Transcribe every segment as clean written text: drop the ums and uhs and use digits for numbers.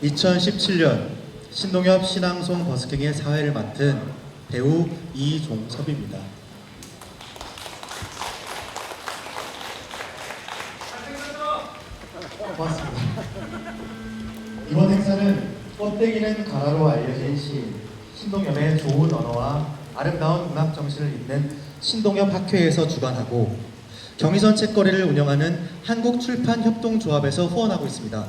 2017년 신동엽 신앙송 버스킹의 사회를 맡은 배우 이종섭입니다. 고맙습니다. 이번 행사는 껍데기는 가라로 알려진 시인 신동엽의 좋은 언어와 아름다운 문학 정신을 잇는 신동엽 학회에서 주관하고 경의선 책거리를 운영하는 한국출판협동조합에서 후원하고 있습니다.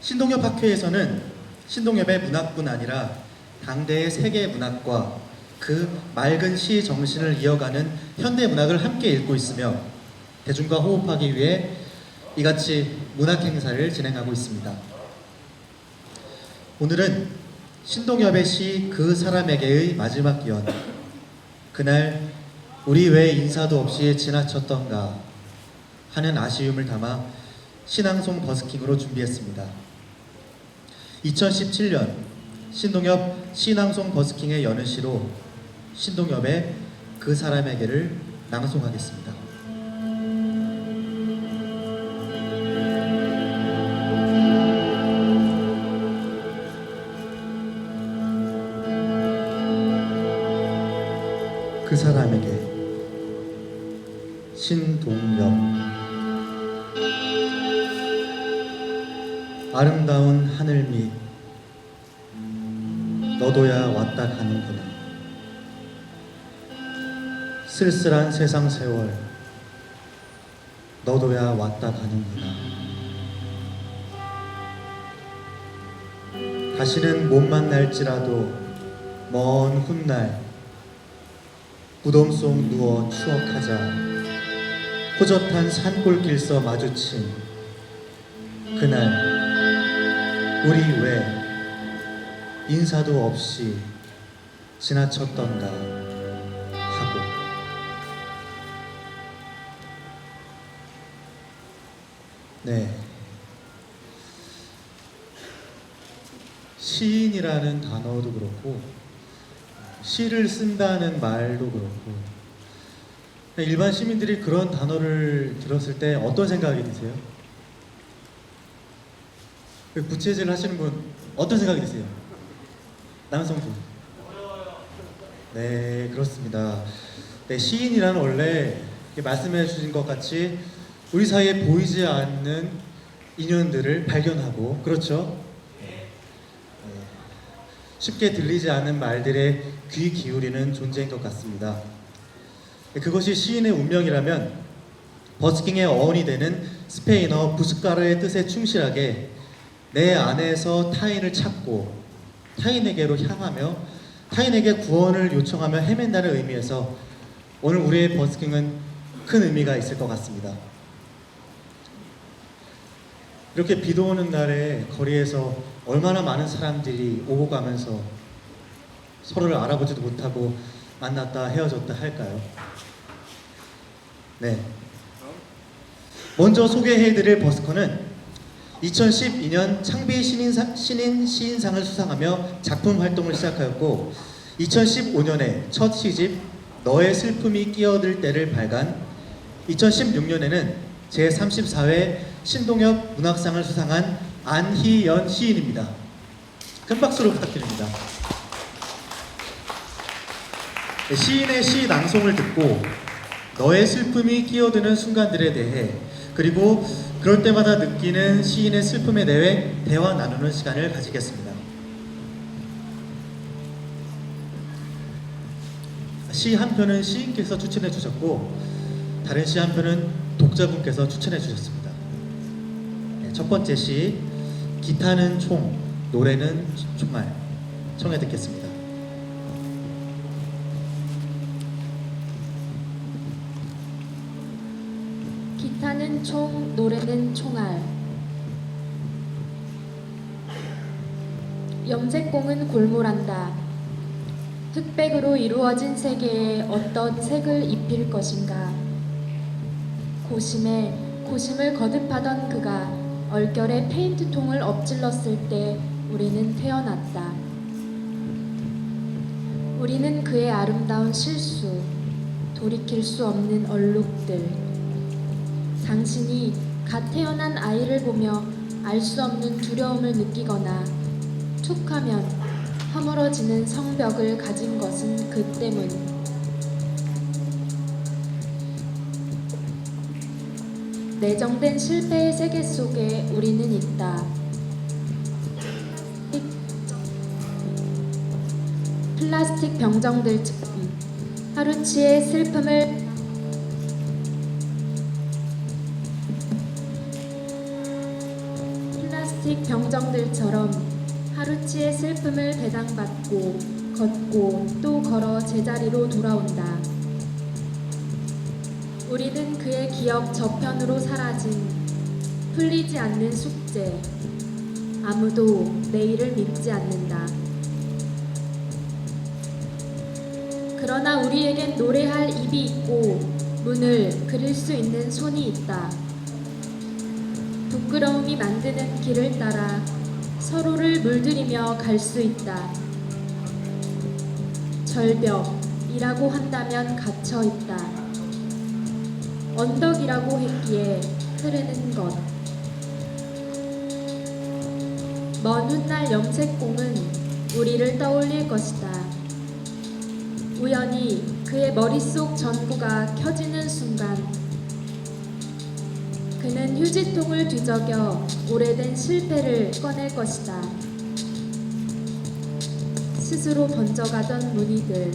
신동엽 학회에서는 신동엽의 문학뿐 아니라 당대의 세계 문학과 그 맑은 시 정신을 이어가는 현대 문학을 함께 읽고 있으며 대중과 호흡하기 위해 이같이 문학 행사를 진행하고 있습니다. 오늘은 신동엽의 시 그 사람에게의 마지막 연, 그날 우리 왜 인사도 없이 지나쳤던가 하는 아쉬움을 담아 신앙송 버스킹으로 준비했습니다. 2017년 신동엽 신앙송 버스킹에 여는 시로 신동엽의 그 사람에게를 낭송하겠습니다. 그 사람에게 신동엽. 아름다운 하늘 밑 너도야 왔다 가는구나. 쓸쓸한 세상 세월 너도야 왔다 가는구나. 다시는 못 만날지라도 먼 훗날 무덤 속 누워 추억하자. 호젓한 산골길서 마주친 그날 우리 왜 인사도 없이 지나쳤던가 하고. 네, 시인이라는 단어도 그렇고 시를 쓴다는 말도 그렇고 일반 시민들이 그런 단어를 들었을 때 어떤 생각이 드세요? 부채질 하시는 분 어떤 생각이 드세요? 남성분. 네, 그렇습니다. 네, 시인이란 원래 말씀해 주신 것 같이 우리 사이에 보이지 않는 인연들을 발견하고, 그렇죠? 네. 쉽게 들리지 않는 말들에 귀 기울이는 존재인 것 같습니다. 그것이 시인의 운명이라면 버스킹의 어원이 되는 스페인어 부스카르의 뜻에 충실하게 내 안에서 타인을 찾고 타인에게로 향하며 타인에게 구원을 요청하며 헤맨다는 의미에서 오늘 우리의 버스킹은 큰 의미가 있을 것 같습니다. 이렇게 비도 오는 날에 거리에서 얼마나 많은 사람들이 오고 가면서 서로를 알아보지도 못하고 만났다 헤어졌다 할까요? 네. 먼저 소개해드릴 버스커는 2012년 창비 신인 시인상을 수상하며 작품 활동을 시작하였고 2015년에 첫 시집 너의 슬픔이 끼어들 때를 발간, 2016년에는 제34회 신동엽 문학상을 수상한 안희연 시인입니다. 큰 박수로 부탁드립니다. 네, 시인의 시 낭송을 듣고 너의 슬픔이 끼어드는 순간들에 대해 그리고 그럴 때마다 느끼는 시인의 슬픔에 대해 대화 나누는 시간을 가지겠습니다. 시 한 편은 시인께서 추천해 주셨고 다른 시 한 편은 독자분께서 추천해 주셨습니다. 네, 첫 번째 시 기타는 총, 노래는 총알 청해 듣겠습니다. 기타는 총, 노래는 총알. 염색공은 골몰한다. 흑백으로 이루어진 세계에 어떤 색을 입힐 것인가. 고심을 거듭하던 그가 얼결에 페인트통을 엎질렀을 때 우리는 태어났다. 우리는 그의 아름다운 실수, 돌이킬 수 없는 얼룩들. 당신이 갓 태어난 아이를 보며 알 수 없는 두려움을 느끼거나 툭하면 허물어지는 성벽을 가진 것은 그 때문. 내정된 실패의 세계 속에 우리는 있다. 플라스틱 병정들처럼 하루치의 슬픔을 플라스틱 병정들처럼 하루치의 슬픔을 배당받고 걷고 또 걸어 제자리로 돌아온다. 우리는 그의 기억 저편으로 사라진 풀리지 않는 숙제. 아무도 내일을 믿지 않는다. 그러나 우리에겐 노래할 입이 있고 문을 그릴 수 있는 손이 있다. 부끄러움이 만드는 길을 따라 서로를 물들이며 갈 수 있다. 절벽이라고 한다면 갇혀 있다. 언덕이라고 했기에 흐르는 것. 먼 훗날 염색공은 우리를 떠올릴 것이다. 우연히 그의 머릿속 전구가 켜지는 순간 그는 휴지통을 뒤적여 오래된 실패를 꺼낼 것이다. 스스로 번져가던 무늬들,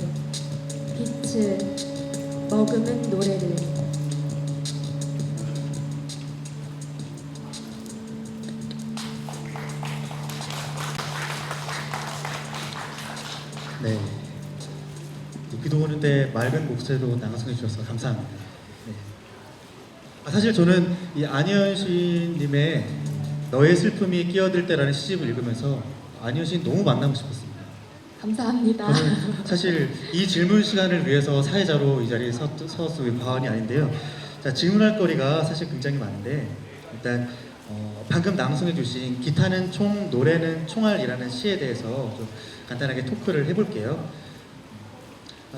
빛을 머금은 노래를. 네. 비도 오는데 맑은 목소리로 낭송해 주셔서 감사합니다. 네. 사실 저는 이 안희연 시인님의 너의 슬픔이 끼어들 때라는 시집을 읽으면서 안희연 시인 너무 만나고 싶었습니다. 감사합니다. 저는 사실 이 질문 시간을 위해서 사회자로 이 자리에 서서 과언이 아닌데요. 자, 질문할 거리가 사실 굉장히 많은데 일단 방금 낭송해 주신 기타는 총, 노래는 총알이라는 시에 대해서 좀 간단하게 토크를 해볼게요.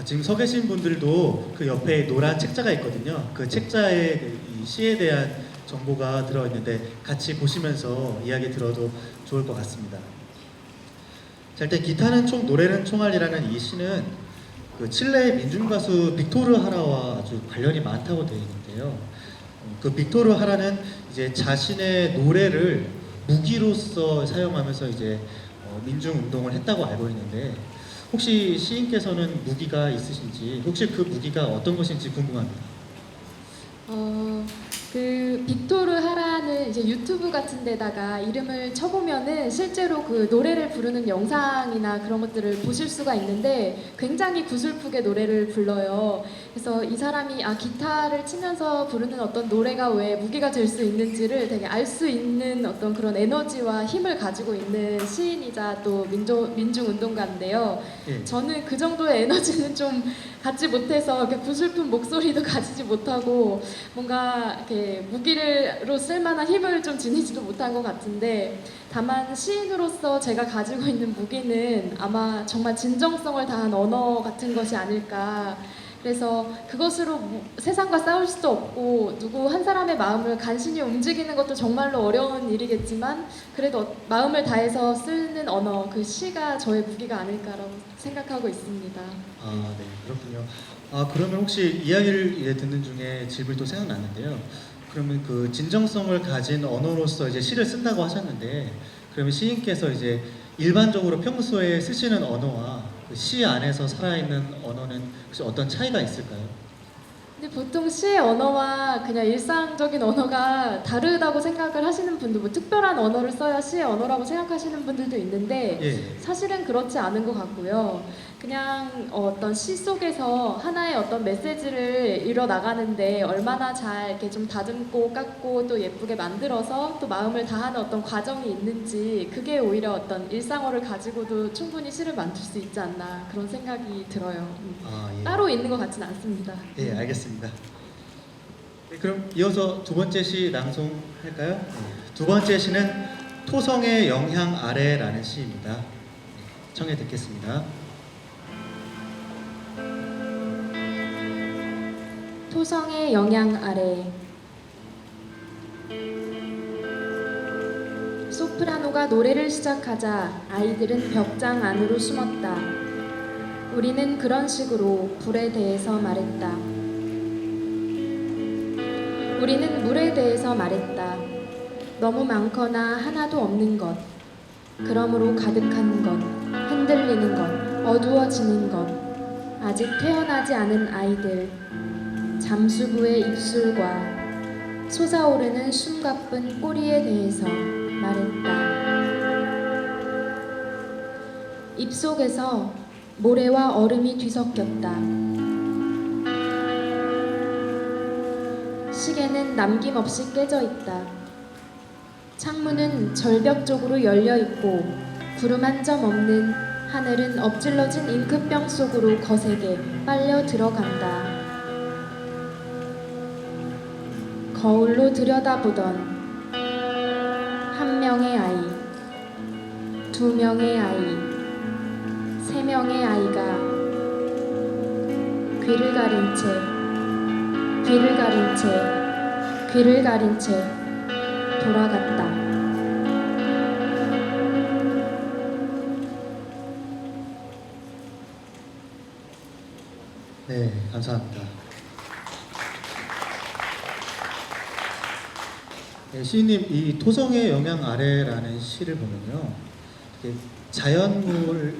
지금 서 계신 분들도 그 옆에 노란 책자가 있거든요. 그 책자에 이 시에 대한 정보가 들어있는데 같이 보시면서 이야기 들어도 좋을 것 같습니다. 자, 일단 기타는 총, 노래는 총알이라는 이 시는 그 칠레의 민중가수 빅토르 하라와 아주 관련이 많다고 되어 있는데요. 그 빅토르 하라는 이제 자신의 노래를 무기로서 사용하면서 이제 민중 운동을 했다고 알고 있는데 혹시 시인께서는 무기가 있으신지 혹시 그 무기가 어떤 것인지 궁금합니다. 그 빅토르 하라는 이제 유튜브 같은 데다가 이름을 쳐보면은 실제로 그 노래를 부르는 영상이나 그런 것들을 보실 수가 있는데 굉장히 구슬프게 노래를 불러요. 그래서 이 사람이 기타를 치면서 부르는 어떤 노래가 왜 무기가 될 수 있는지를 되게 알 수 있는 어떤 그런 에너지와 힘을 가지고 있는 시인이자 또 민중운동가인데요. 예. 저는 그 정도의 에너지는 좀 갖지 못해서 이렇게 구슬픈 목소리도 가지지 못하고 뭔가 이렇게 무기로 쓸만한 힘을 좀 지니지도 못한 것 같은데 다만 시인으로서 제가 가지고 있는 무기는 아마 정말 진정성을 다한 언어 같은 것이 아닐까. 그래서 그것으로 세상과 싸울 수도 없고 누구 한 사람의 마음을 간신히 움직이는 것도 정말로 어려운 일이겠지만 그래도 마음을 다해서 쓰는 언어, 그 시가 저의 무기가 아닐까라고 생각하고 있습니다. 네, 그렇군요. 그러면 혹시 이야기를 이제 듣는 중에 질문이 또 생각났는데요. 그러면 그 진정성을 가진 언어로서 이제 시를 쓴다고 하셨는데 그러면 시인께서 이제 일반적으로 평소에 쓰시는 언어와 그 시 안에서 살아있는 언어는 혹시 어떤 차이가 있을까요? 근데 보통 시의 언어와 그냥 일상적인 언어가 다르다고 생각을 하시는 분도 뭐 특별한 언어를 써야 시의 언어라고 생각하시는 분들도 있는데 예. 사실은 그렇지 않은 것 같고요. 그냥 어떤 시 속에서 하나의 어떤 메시지를 이뤄 나가는데 얼마나 잘 이렇게 좀 다듬고 깎고 또 예쁘게 만들어서 또 마음을 다하는 어떤 과정이 있는지 그게 오히려 어떤 일상어를 가지고도 충분히 시를 만들 수 있지 않나 그런 생각이 들어요. 예. 따로 있는 것 같지는 않습니다. 예, 알겠습니다. 네, 그럼 이어서 두 번째 시 낭송할까요? 네. 두 번째 시는 토성의 영향 아래라는 시입니다. 네, 청해 듣겠습니다. 토성의 영향 아래 소프라노가 노래를 시작하자 아이들은 벽장 안으로 숨었다. 우리는 그런 식으로 불에 대해서 말했다. 우리는 물에 대해서 말했다. 너무 많거나 하나도 없는 것, 그러므로 가득한 것, 흔들리는 것, 어두워지는 것, 아직 태어나지 않은 아이들, 잠수부의 입술과 솟아오르는 숨가쁜 꼬리에 대해서 말했다. 입속에서 모래와 얼음이 뒤섞였다. 시계는 남김없이 깨져 있다. 창문은 절벽 쪽으로 열려 있고 구름 한 점 없는 하늘은 엎질러진 잉크병 속으로 거세게 빨려 들어간다. 거울로 들여다보던 한 명의 아이, 두 명의 아이, 세 명의 아이가 귀를 가린 채, 귀를 가린 채, 귀를 가린 채 돌아갔다. 네, 감사합니다. 네, 시인님, 이 토성의 영향 아래라는 시를 보면요, 이게 자연물을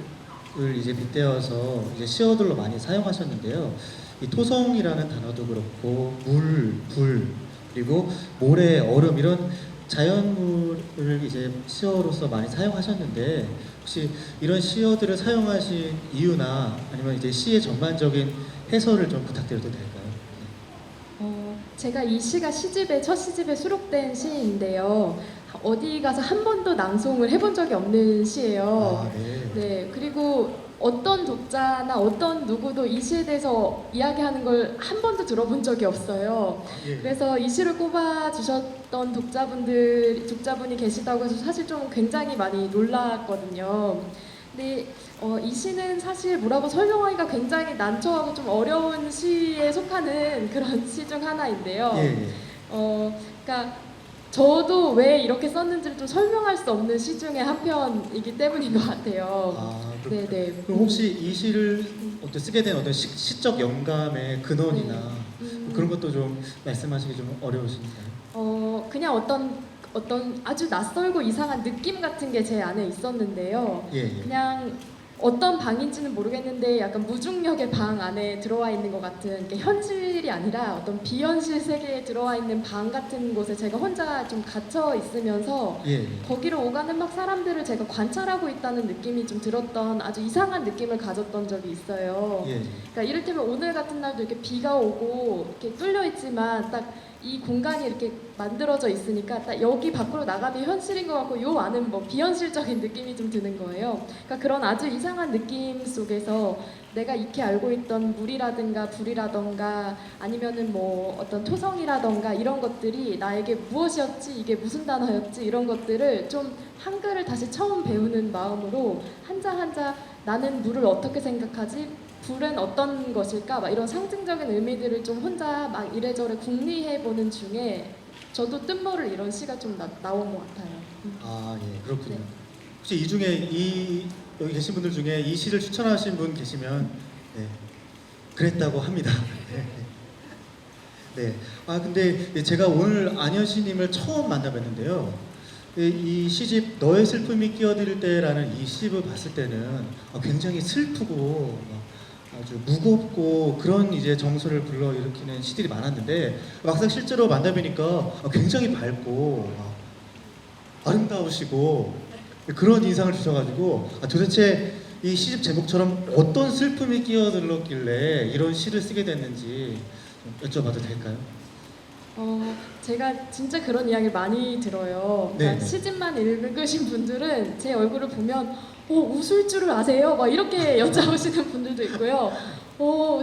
이제 빗대어서 이제 시어들로 많이 사용하셨는데요. 이 토성이라는 단어도 그렇고 물, 불, 그리고 모래, 얼음 이런 자연물을 이제 시어로서 많이 사용하셨는데 혹시 이런 시어들을 사용하신 이유나 아니면 이제 시의 전반적인 해설을 좀 부탁드려도 될까요? 제가 이 시가 시집에 첫 시집에 수록된 시인데요. 어디 가서 한 번도 낭송을 해본 적이 없는 시예요. 아, 네. 네, 그리고 어떤 독자나 어떤 누구도 이 시에 대해서 이야기하는 걸 한 번도 들어본 적이 없어요. 예. 그래서 이 시를 꼽아 주셨던 독자분이 계시다고 해서 사실 좀 굉장히 많이 놀랐거든요. 근데 이 시는 사실 뭐라고 설명하기가 굉장히 난처하고 좀 어려운 시에 속하는 그런 시 중 하나인데요. 예, 예. 그러니까 저도 왜 이렇게 썼는지를 좀 설명할 수 없는 시 중에 한 편이기 때문인 것 같아요. 아, 네네. 그럼 혹시 이 시를 쓰게 된 어떤 시적 영감의 근원이나 그런 것도 좀 말씀하시기 좀 어려우신가요? 그냥 어떤 아주 낯설고 이상한 느낌 같은 게 제 안에 있었는데요. 예, 예. 그냥 어떤 방인지는 모르겠는데 약간 무중력의 방 안에 들어와 있는 것 같은, 그러니까 현실이 아니라 어떤 비현실 세계에 들어와 있는 방 같은 곳에 제가 혼자 좀 갇혀 있으면서 예, 예. 거기로 오가는 막 사람들을 제가 관찰하고 있다는 느낌이 좀 들었던 아주 이상한 느낌을 가졌던 적이 있어요. 예, 예. 그러니까 이를테면 오늘 같은 날도 이렇게 비가 오고 이렇게 뚫려 있지만 딱 이 공간이 이렇게 만들어져 있으니까 딱 여기 밖으로 나가면 현실인 것 같고 요 안은 뭐 비현실적인 느낌이 좀 드는 거예요. 그러니까 그런 아주 이상한 느낌 속에서 내가 익히 알고 있던 물이라든가 불이라던가 아니면은 뭐 어떤 토성이라던가 이런 것들이 나에게 무엇이었지, 이게 무슨 단어였지, 이런 것들을 좀 한글을 다시 처음 배우는 마음으로 한자 한자 나는 물을 어떻게 생각하지? 불은 어떤 것일까? 막 이런 상징적인 의미들을 좀 혼자 막 이래저래 궁리해 보는 중에 저도 뜻모를 이런 시가 좀 나온 것 같아요. 아, 예, 그렇군요. 네. 혹시 이 중에 여기 계신 분들 중에 이 시를 추천하신 분 계시면 네, 그랬다고 합니다. 네. 아, 근데 제가 오늘 안현씨님을 처음 만나뵀는데요. 이 시집 너의 슬픔이 끼어들 때라는 이 시집을 봤을 때는 굉장히 슬프고 아주 무겁고 그런 이제 정서를 불러일으키는 시들이 많았는데 막상 실제로 만나뵈니까 굉장히 밝고 아름다우시고 그런 인상을 주셔가지고 도대체 이 시집 제목처럼 어떤 슬픔이 끼어들었길래 이런 시를 쓰게 됐는지 좀 여쭤봐도 될까요? 제가 진짜 그런 이야기를 많이 들어요. 그러니까 네. 시집만 읽으신 분들은 제 얼굴을 보면 웃을 줄을 아세요? 막 이렇게 여쭤보시는 분들도 있고요.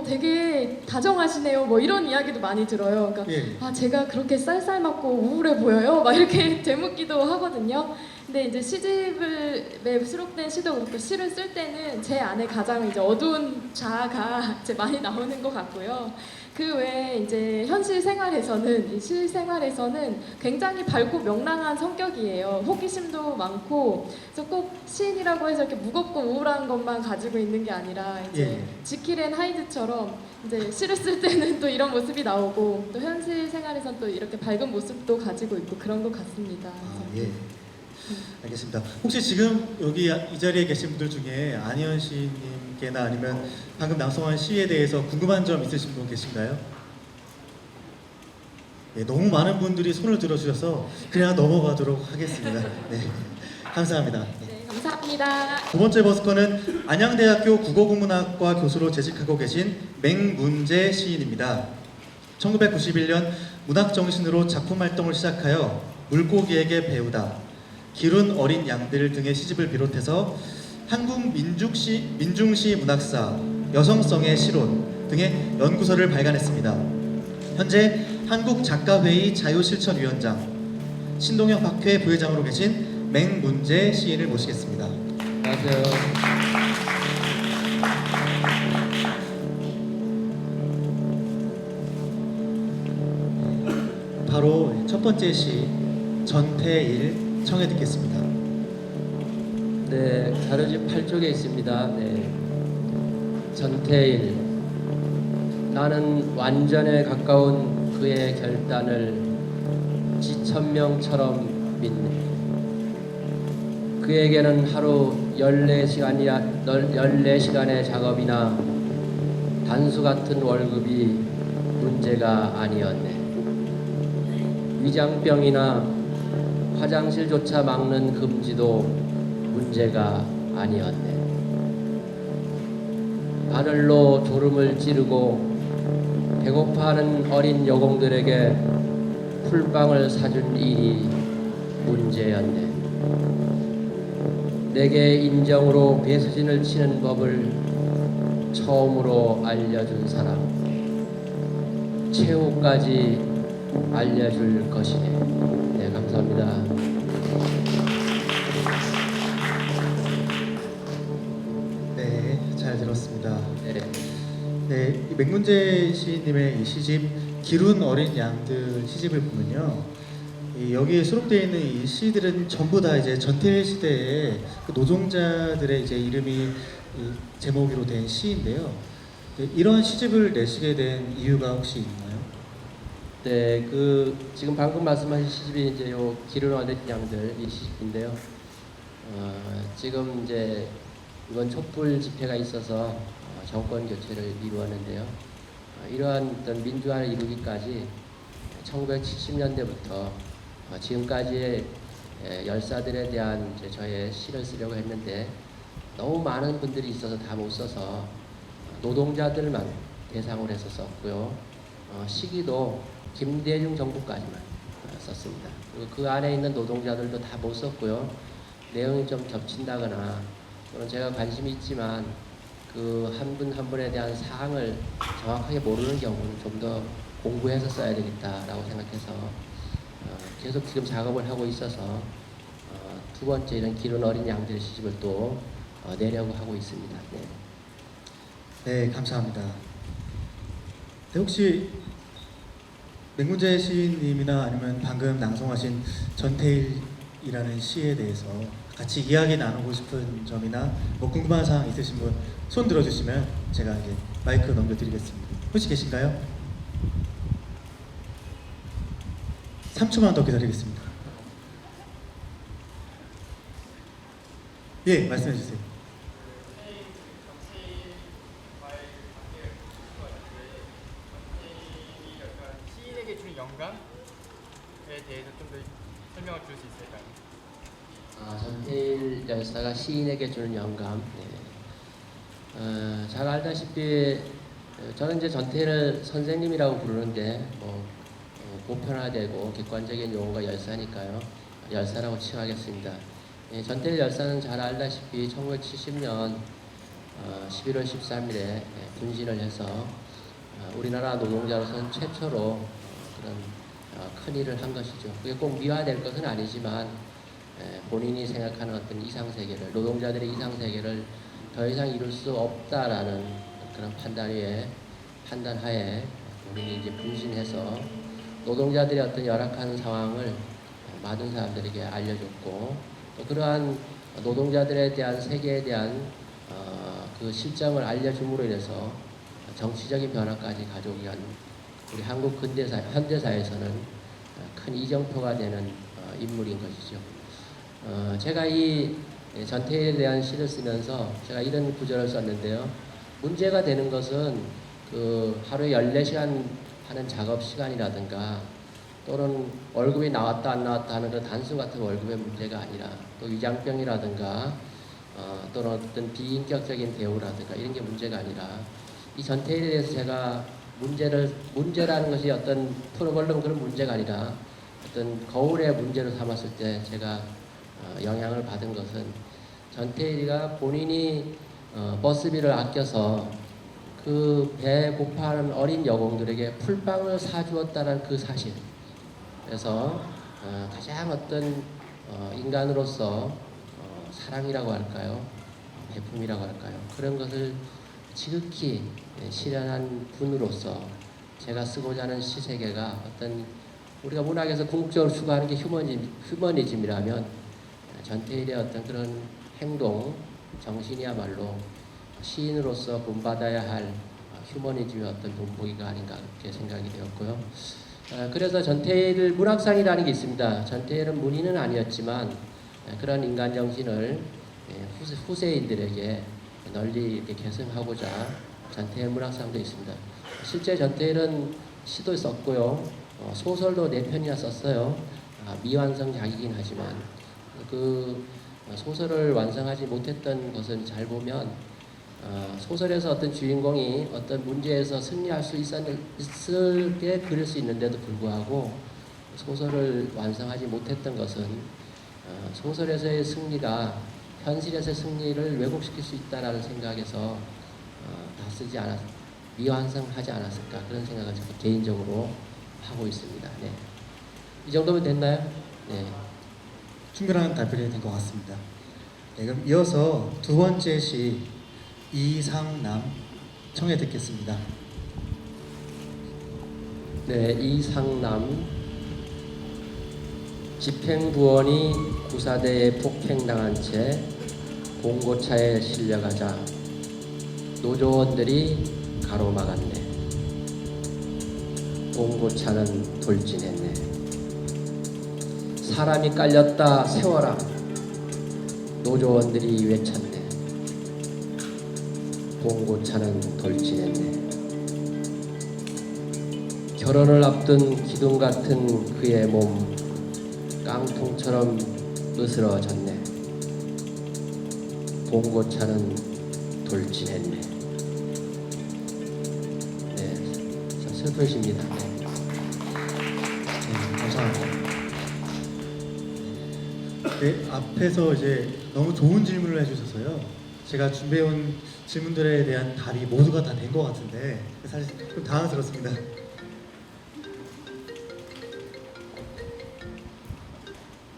되게 다정하시네요. 뭐 이런 이야기도 많이 들어요. 그러니까 예. 제가 그렇게 쌀쌀맞고 우울해 보여요? 막 이렇게 되묻기도 하거든요. 근데 근데 이제 시집에 수록된 시도 그렇고 시를 쓸 때는 제 안에 가장 이제 어두운 자아가 이제 많이 나오는 것 같고요. 그 외에 이제 현실 생활에서는 이 실생활에서는 굉장히 밝고 명랑한 성격이에요. 호기심도 많고 그래서 꼭 시인이라고 해서 이렇게 무겁고 우울한 것만 가지고 있는 게 아니라 이제 예. 지킬 앤 하이드처럼 이제 시를 쓸 때는 또 이런 모습이 나오고 또 현실 생활에선 또 이렇게 밝은 모습도 가지고 있고 그런 것 같습니다. 아, 예. 알겠습니다. 혹시 지금 여기 이 자리에 계신 분들 중에 안희연 시인님께나 아니면 방금 낭송한 시에 대해서 궁금한 점 있으신 분 계신가요? 네, 너무 많은 분들이 손을 들어주셔서 그냥 넘어가도록 하겠습니다. 네, 감사합니다. 네. 네, 감사합니다. 두 번째 버스커는 안양대학교 국어국문학과 교수로 재직하고 계신 맹문재 시인입니다. 1991년 문학정신으로 작품 활동을 시작하여 물고기에게 배우다, 기룬 어린 양들 등의 시집을 비롯해서 한국 민중시 문학사, 여성성의 시론 등의 연구서를 발간했습니다. 현재 한국작가회의 자유실천위원장, 신동엽 학회 부회장으로 계신 맹문재 시인을 모시겠습니다. 안녕하세요. 바로 첫 번째 시 전태일 청해 듣겠습니다. 네, 자료집 8쪽에 있습니다. 네. 전태일. 나는 완전에 가까운 그의 결단을 지천명처럼 믿네. 그에게는 하루 14시간의 작업이나 단수 같은 월급이 문제가 아니었네. 위장병이나 화장실조차 막는 금지도 문제가 아니었네. 바늘로 졸음을 찌르고 배고파하는 어린 여공들에게 풀빵을 사준 일이 문제였네. 내게 인정으로 배수진을 치는 법을 처음으로 알려준 사람, 최후까지 알려줄 것이네. 네, 감사합니다. 네, 잘 들었습니다. 네. 네, 이 맹문재 시인님의 이 시집 기룬 어린 양들 시집을 보면요, 여기에 수록되어 있는 이 시들은 전부 다 이제 전태일 시대의 그 노동자들의 이제 이름이 이 제목으로 된 시인데요. 네, 이런 시집을 내시게 된 이유가 혹시 있나요? 네, 그 지금 방금 말씀하신 시집이 이제 요 기른 어린 양들 이 시집인데요. 지금 이제 이번 촛불 집회가 있어서 정권 교체를 이루었는데요. 이러한 어떤 민주화를 이루기까지 1970년대부터 지금까지의 열사들에 대한 이제 저의 시를 쓰려고 했는데 너무 많은 분들이 있어서 다 못 써서 노동자들만 대상으로 해서 썼고요. 시기도 김대중 정부까지만 썼습니다. 그리고 그 안에 있는 노동자들도 다 못 썼고요. 내용이 좀 겹친다거나 또는 제가 관심이 있지만 그 한 분 한 분에 대한 사항을 정확하게 모르는 경우는 좀 더 공부해서 써야 되겠다라고 생각해서 계속 지금 작업을 하고 있어서 두 번째 이런 기른 어린 양들 시집을 또 내려고 하고 있습니다. 네. 네, 감사합니다. 네, 혹시 맹문재 시인님이나 아니면 방금 낭송하신 전태일이라는 시에 대해서 같이 이야기 나누고 싶은 점이나 뭐 궁금한 사항 있으신 분 손 들어주시면 제가 이제 마이크 넘겨드리겠습니다. 혹시 계신가요? 3초만 더 기다리겠습니다. 예, 말씀해 주세요. 시인에게 주는 영감에 대해서 좀 더 설명을 줄 수 있을까요? 전태일 열사가 시인에게 주는 영감. 네. 잘 알다시피 저는 이제 전태일을 선생님이라고 부르는데 뭐 보편화되고 객관적인 용어가 열사니까요. 열사라고 칭하겠습니다. 전태일 열사는 잘 알다시피 1970년 11월 13일에 분신을 해서 우리나라 노동자로서는 최초로 그런 큰 일을 한 것이죠. 그게 꼭 미화될 것은 아니지만 본인이 생각하는 어떤 이상세계를, 노동자들의 이상세계를 더 이상 이룰 수 없다라는 그런 판단하에 본인이 이제 분신해서 노동자들의 어떤 열악한 상황을 많은 사람들에게 알려줬고, 또 그러한 노동자들에 대한 세계에 대한 그 실정을 알려줌으로 인해서 정치적인 변화까지 가져오기 위한 우리 한국 현대사에서는 큰 이정표가 되는 인물인 것이죠. 제가 이 전태일에 대한 시를 쓰면서 제가 이런 구절을 썼는데요. 문제가 되는 것은 그 하루에 14시간 하는 작업 시간이라든가 또는 월급이 나왔다 안 나왔다 하는 그 단순 같은 월급의 문제가 아니라 또 위장병이라든가 또는 어떤 비인격적인 대우라든가 이런 게 문제가 아니라 이 전태일에 대해서 제가 문제라는 것이 어떤 풀어보려면 그런 문제가 아니라 어떤 거울의 문제로 삼았을 때 제가 영향을 받은 것은 전태일이가 본인이 버스비를 아껴서 그 배 고파하는 어린 여공들에게 풀빵을 사주었다는 그 사실. 그래서 가장 어떤 인간으로서 사랑이라고 할까요? 배품이라고 할까요? 그런 것을 지극히 실현한 분으로서 제가 쓰고자 하는 시세계가 어떤 우리가 문학에서 궁극적으로 추구하는 게 휴머니즘이라면 전태일의 어떤 그런 행동, 정신이야말로 시인으로서 본받아야 할 휴머니즘의 어떤 본보기가 아닌가 그렇게 생각이 되었고요. 그래서 전태일 문학상이라는 게 있습니다. 전태일은 문인은 아니었지만 그런 인간 정신을 후세인들에게 널리 이렇게 계승하고자 전태일 문학상도 있습니다. 실제 전태일은 시도 썼고요, 소설도 4편이나 썼어요. 미완성작이긴 하지만 그 소설을 완성하지 못했던 것을 잘 보면 소설에서 어떤 주인공이 어떤 문제에서 승리할 수 있을 게 그릴 수 있는데도 불구하고 소설을 완성하지 못했던 것은 소설에서의 승리가 현실에서의 승리를 왜곡시킬 수 있다라는 생각에서 다 쓰지 미완성하지 않았을까 그런 생각을 제가 개인적으로 하고 있습니다. 네. 이 정도면 됐나요? 네. 충분한 답변이 된 것 같습니다. 네, 그럼 이어서 두 번째 시 이상남 청해 듣겠습니다. 네, 이상남. 집행부원이 구사대에 폭행당한 채 봉고차에 실려가자 노조원들이 가로막았네. 봉고차는 돌진했네. 사람이 깔렸다 세워라. 노조원들이 외쳤네. 봉고차는 돌진했네. 결혼을 앞둔 기둥 같은 그의 몸 깡통처럼 으스러졌네. 봉고차는 돌진했네. 네, 슬픈 시입니다. 네. 감사합니다. 네, 앞에서 이제 너무 좋은 질문을 해주셔서요. 제가 준비해온 질문들에 대한 답이 모두가 다 된 것 같은데 사실 좀 당황스럽습니다.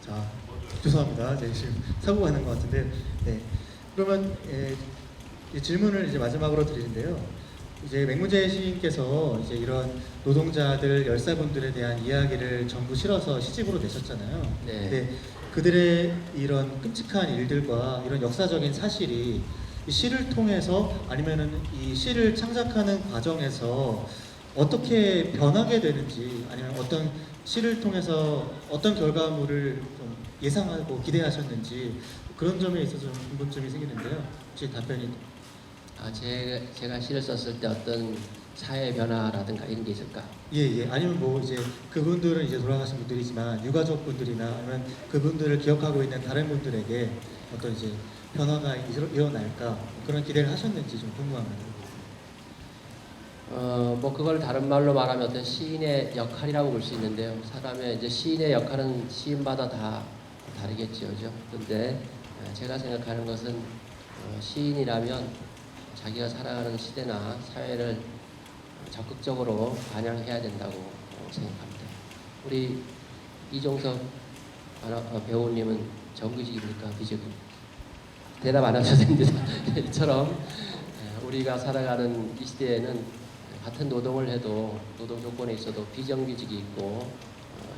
자, 죄송합니다. 제가 지금 사고가 난 것 같은데, 네. 그러면 이 질문을 이제 마지막으로 드리는데요. 이제 맹문재 시인께서 이제 이런 노동자들 열사분들에 대한 이야기를 전부 실어서 시집으로 내셨잖아요. 네. 근데 그들의 이런 끔찍한 일들과 이런 역사적인 사실이 이 시를 통해서 아니면은 이 시를 창작하는 과정에서 어떻게 변하게 되는지 아니면 어떤 시를 통해서 어떤 결과물을 좀 예상하고 기대하셨는지 그런 점에 있어서 좀 궁금증이 생기는데요. 혹시 답변이 제가 시를 썼을 때 어떤 사회 변화라든가 이런 게 있을까? 예. 아니면 뭐 이제 그분들은 이제 돌아가신 분들이지만 유가족 분들이나 아니면 그분들을 기억하고 있는 다른 분들에게 어떤 이제 변화가 일어날까 그런 기대를 하셨는지 좀 궁금합니다. 뭐 그걸 다른 말로 말하면 어떤 시인의 역할이라고 볼 수 있는데요. 사람의 이제 시인의 역할은 시인마다 다 다르겠죠, 그죠? 근데 제가 생각하는 것은 시인이라면 자기가 살아가는 시대나 사회를 적극적으로 반영해야 된다고 생각합니다. 우리 이종석 배우님은 정규직입니까? 비정규직? 대답 안 하셔도 됩니다. 이처럼 우리가 살아가는 이 시대에는 같은 노동을 해도 노동 조건에 있어도 비정규직이 있고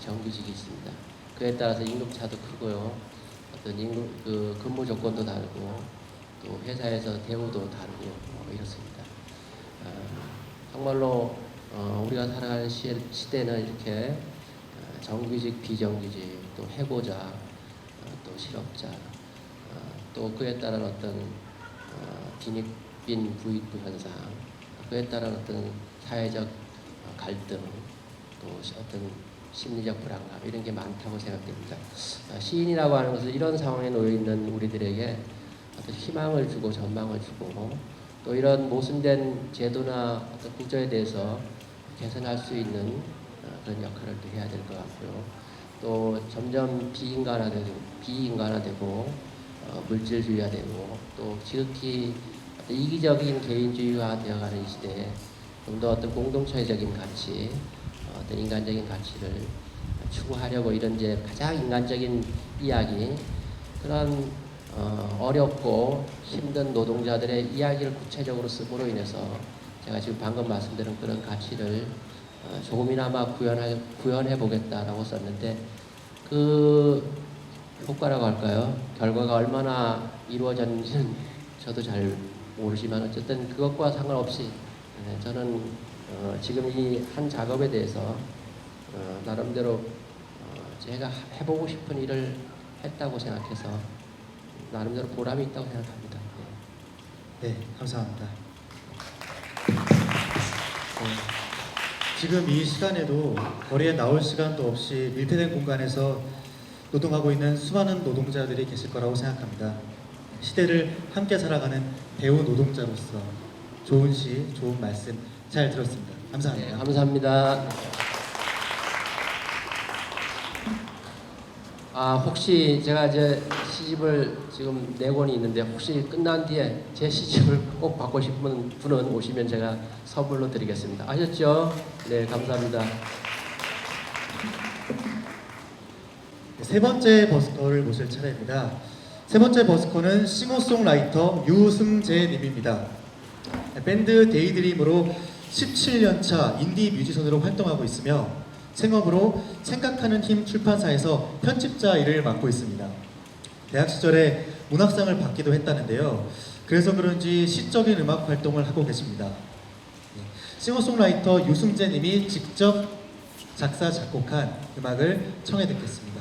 정규직이 있습니다. 그에 따라서 임금차도 크고요. 어떤 그 근무 조건도 다르고 또 회사에서 대우도 다르고 이렇습니다. 정말로 우리가 살아가는 시대는 이렇게 정규직, 비정규직, 또 해고자, 또 실업자, 또 그에 따른 어떤 빈익빈 부익부 현상, 그에 따른 어떤 사회적 갈등, 또 어떤 심리적 불안감 이런 게 많다고 생각됩니다. 시인이라고 하는 것은 이런 상황에 놓여 있는 우리들에게 어떤 희망을 주고 전망을 주고 또 이런 모순된 제도나 어떤 구조에 대해서 개선할 수 있는 그런 역할을 또 해야 될 것 같고요. 또 점점 비인간화되고 물질주의화되고 또 지극히 어떤 이기적인 개인주의화 되어가는 이 시대에 좀 더 어떤 공동체적인 가치, 어떤 인간적인 가치를 추구하려고 이런 이제 가장 인간적인 이야기, 그런 어렵고 힘든 노동자들의 이야기를 구체적으로 씀으로 인해서 제가 지금 방금 말씀드린 그런 가치를 조금이나마 구현해 보겠다라고 썼는데 그 효과라고 할까요? 결과가 얼마나 이루어졌는지는 저도 잘 모르지만 어쨌든 그것과 상관없이 저는 지금 이 한 작업에 대해서 나름대로 제가 해보고 싶은 일을 했다고 생각해서 나름대로 보람이 있다고 생각합니다. 네, 감사합니다. 지금 이 시간에도 거리에 나올 시간도 없이 밀폐된 공간에서 노동하고 있는 수많은 노동자들이 계실 거라고 생각합니다. 시대를 함께 살아가는 배우 노동자로서 좋은 시, 좋은 말씀 잘 들었습니다. 감사합니다. 네, 감사합니다. 혹시 제가 이제 시집을 지금 4권이 있는데 혹시 끝난 뒤에 제 시집을 꼭 받고 싶은 분은 오시면 제가 선물로 드리겠습니다. 아셨죠? 네, 감사합니다. 세 번째 버스커를 모실 차례입니다. 세 번째 버스커는 싱어송라이터 유승재님입니다. 밴드 데이드림으로 17년차 인디 뮤지션으로 활동하고 있으며 생업으로 생각하는 힘 출판사에서 편집자 일을 맡고 있습니다. 대학 시절에 문학상을 받기도 했다는데요. 그래서 그런지 시적인 음악 활동을 하고 계십니다. 싱어송라이터 유승재님이 직접 작사 작곡한 음악을 청해 듣겠습니다.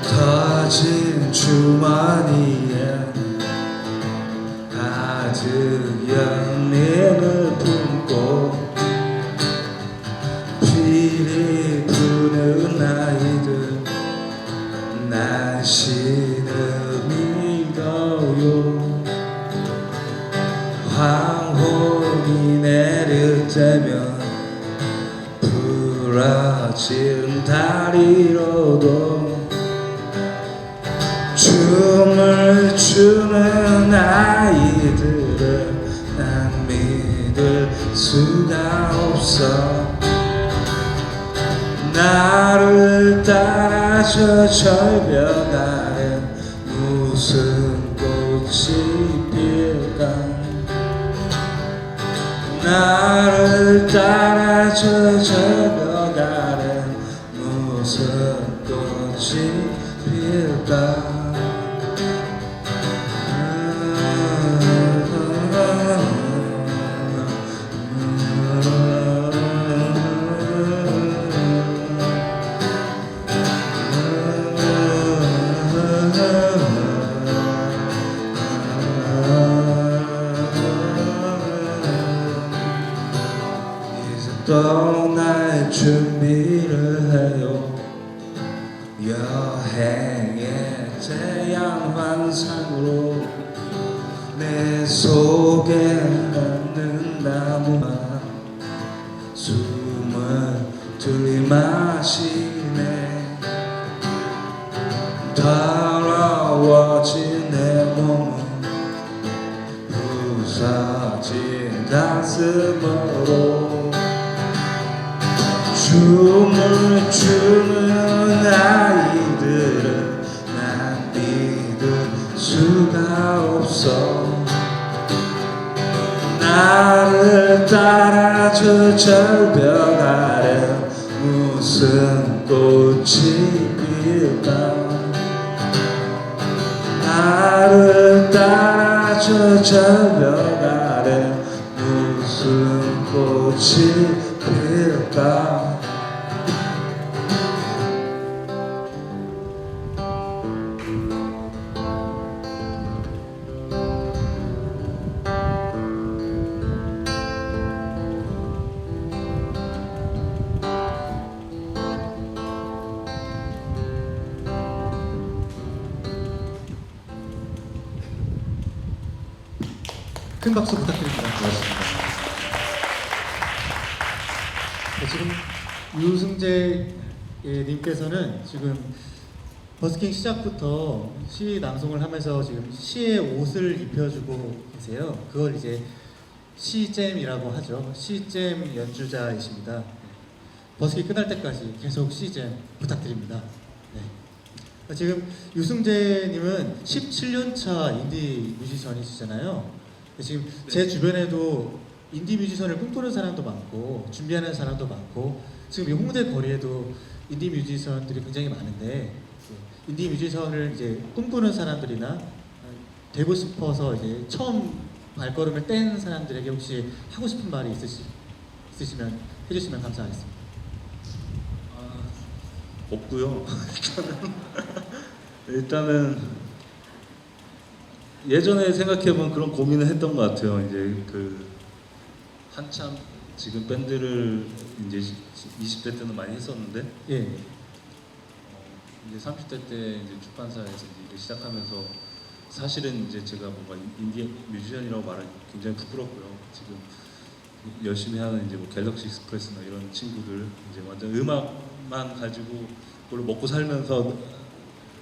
터진 주머니에 가득 연민을 품고 피리 부는 아이들 날씨는 믿어요. 황혼이 내릴 때면 부러진 다리로도 춤을 추는 아이들을 난 믿을 수가 없어. 나를 따라서 절벽 아래 무슨 꽃이 필까. 나를 따라서 절벽 아래 무슨 꽃이 필까. 떠날 준비를 해요. 여행의 제양환상으로 내 속에 없는 나무가 숨을 들이마시네. 더러워진 내 몸은 가슴으로 춤을 추는 아이들은 난 믿을 수가 없어. 나를 따라 저 절벽 아래 무슨 꽃이 필까. 나를 따라 저 절벽 아래 무슨 꽃이 필까. 큰 박수 부탁드립니다. 네, 지금 유승재 님께서는 지금 버스킹 시작부터 시 낭송을 하면서 지금 시의 옷을 입혀주고 계세요. 그걸 이제 시잼이라고 하죠. 시잼 연주자이십니다. 버스킹 끝날 때까지 계속 시잼 부탁드립니다. 네. 지금 유승재님은 17년차 인디 뮤지션이시잖아요. 지금 제 주변에도 인디 뮤지션을 꿈꾸는 사람도 많고 준비하는 사람도 많고 지금 이 홍대 거리에도 인디 뮤지션들이 굉장히 많은데 인디 뮤지션을 이제 꿈꾸는 사람들이나 되고 싶어서 이제 처음 발걸음을 뗀 사람들에게 혹시 하고 싶은 말이 있으시면 해주시면 감사하겠습니다. 없고요. 일단은 예전에 생각해보면 그런 고민을 했던 것 같아요. 이제 그 한참 지금 밴드를 이제 20대 때는 많이 했었는데 예. 이제 30대 때 이제 출판사에서 이제 일을 시작하면서 사실은 이제 제가 뭔가 인디 뮤지션이라고 말하기 굉장히 부끄럽고요. 지금 열심히 하는 이제 뭐 갤럭시 익스프레스나 이런 친구들 이제 완전 음악만 가지고 그걸 먹고 살면서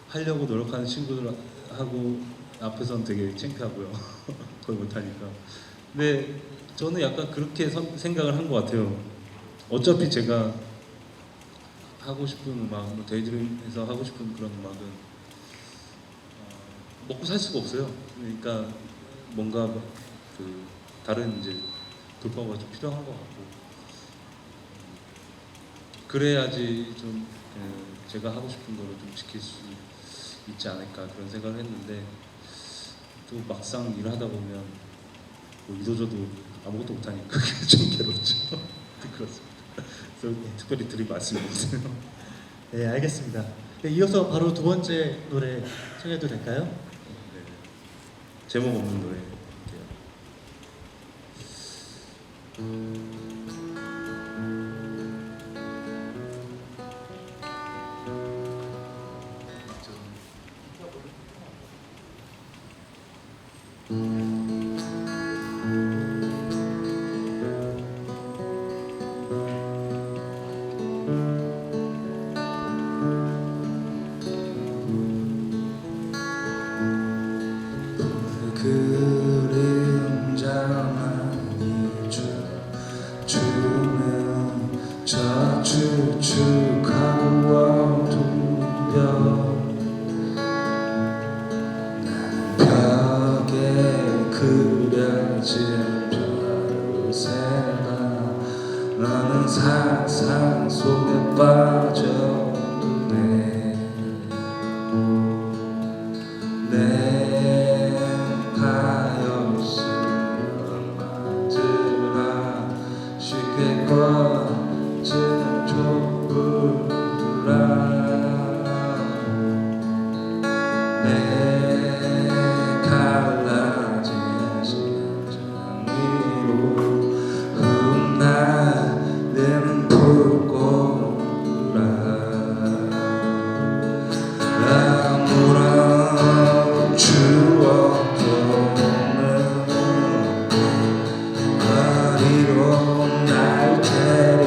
하려고 노력하는 친구들하고 앞에서는 되게 창피하고요. 그걸 못하니까. 근데 저는 약간 그렇게 생각을 한 것 같아요. 어차피 제가 하고 싶은 음악, 뭐 데이드림에서 하고 싶은 그런 음악은 먹고 살 수가 없어요. 그러니까 뭔가 그 다른 이제 돌파구가 좀 필요한 것 같고 그래야지 좀 제가 하고 싶은 거를 좀 지킬 수 있지 않을까 그런 생각을 했는데 또 막상 일을 하다 보면 뭐 이도저도 아무것도 못하니까 그게 좀 괴롭죠. 그렇습니다. 그래서 특별히 드릴 말씀이 없어요. 네, 알겠습니다. 네, 이어서 바로 두 번째 노래 청해도 될까요? 네. 제목 없는 노래 할게요. 그림자만 잊어 주면 저 축축하고 어두운 난 벽에 그려진 별새가 너는 상상 속에 빠져드네. 내 가엾은 만들라 쉽게 꺼지는 촛불아 내 갈라진 심장 위로 흩날리는 불꽃아 아무런 추억도 없는 거리로 날 데려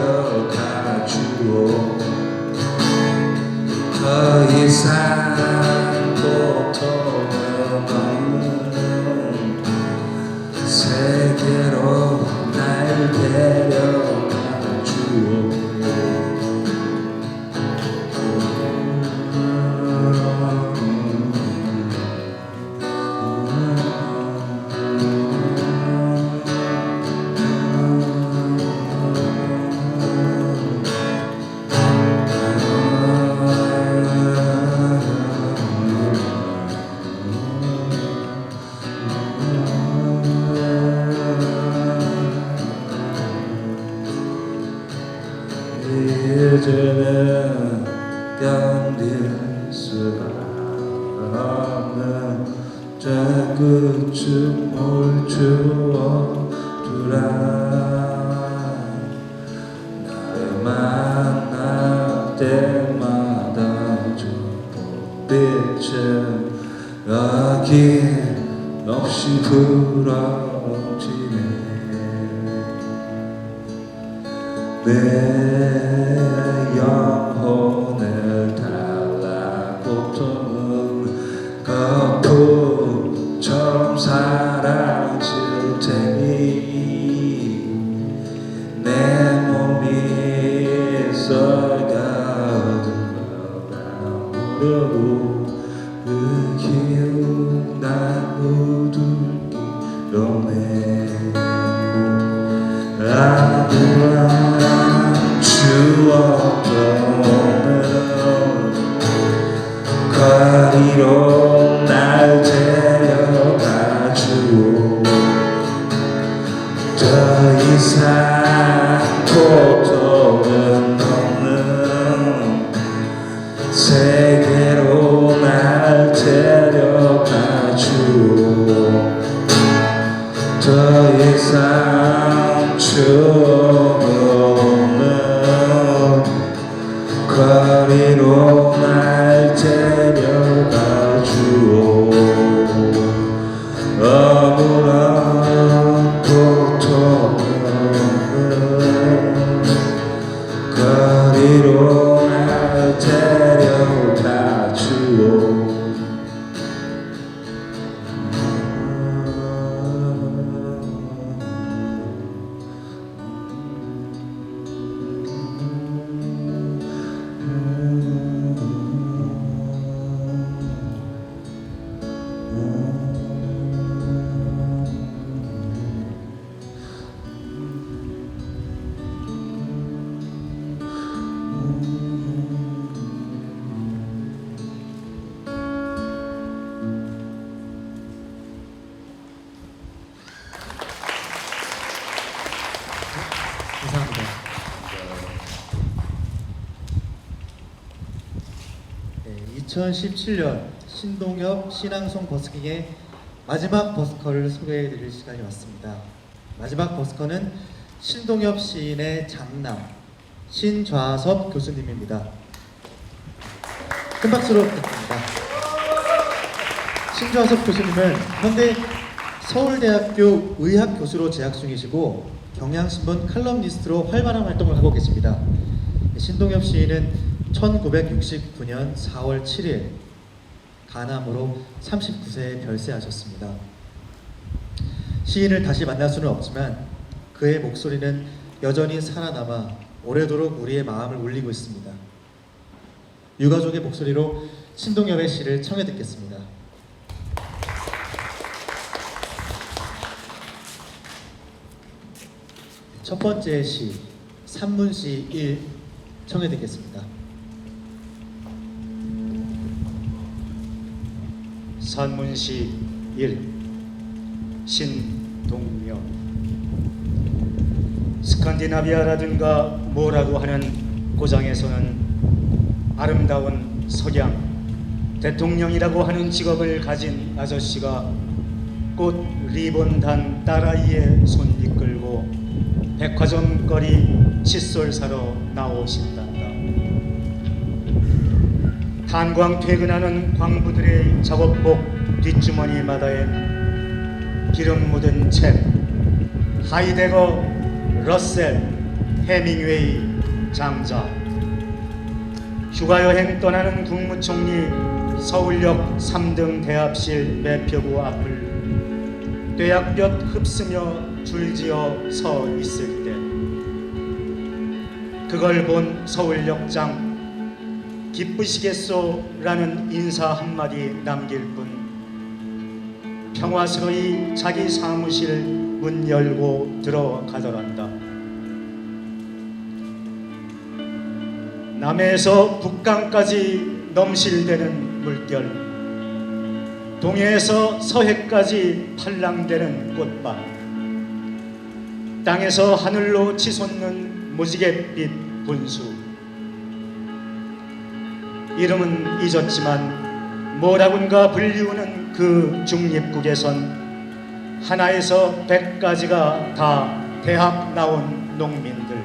때는 견딜 수 없는 저 끝을 주어두라. 나를 만날 때마다 저 빛은 어김없이 부러지네. 내 영혼을 달라붙는 거품처럼 사라질 테니 내 몸이 썩어들어가 무려도 그 기억 난 묻을기로네. 아무런 추억도 없는 거리로 날 데려가 주오. 더 이상 고통은 없는 세계로 날 데려가 주오. 더 이상 추억은 없는 거리로 날 데려가 주오. 아무런 고통은 없는 거리로 날 데려가 주오. 감사합니다. 네, 2017년 신동엽 신앙송 버스킹의 마지막 버스커를 소개해드릴 시간이 왔습니다. 마지막 버스커는 신동엽 시인의 장남 신좌섭 교수님입니다. 큰 박수로 부탁드립니다. 신좌섭 교수님은 현재 서울대학교 의학 교수로 재학 중이시고 경향신문 칼럼니스트로 활발한 활동을 하고 계십니다. 신동엽 시인은 1969년 4월 7일 간암으로 39세에 별세하셨습니다. 시인을 다시 만날 수는 없지만 그의 목소리는 여전히 살아남아 오래도록 우리의 마음을 울리고 있습니다. 유가족의 목소리로 신동엽의 시를 청해 듣겠습니다. 첫 번째 시 산문시 1 청해 듣겠습니다. 산문시 1 신동엽. 스칸디나비아라든가 뭐라고 하는 고장에서는 아름다운 석양, 대통령이라고 하는 직업을 가진 아저씨가 꽃 리본 단 딸아이의 손 이끌고 백화점 거리 칫솔 사러 나오신단다. 탄광 퇴근하는 광부들의 작업복 뒷주머니마다엔 기름 묻은 책, 하이데거, 러셀, 해밍웨이, 장자. 휴가여행 떠나는 국무총리 서울역 3등 대합실 매표구 앞을 뙤약볕 흡수며 줄지어 서 있을 때 그걸 본 서울역장 기쁘시겠소 라는 인사 한마디 남길 뿐 평화스러이 자기 사무실 문 열고 들어가더란다. 남해에서 북강까지 넘실대는 물결, 동해에서 서해까지 팔랑대는 꽃밭, 땅에서 하늘로 치솟는 무지갯빛 분수, 이름은 잊었지만 뭐라군가 불리우는 그 중립국에선 하나에서 100까지가 다 대학 나온 농민들,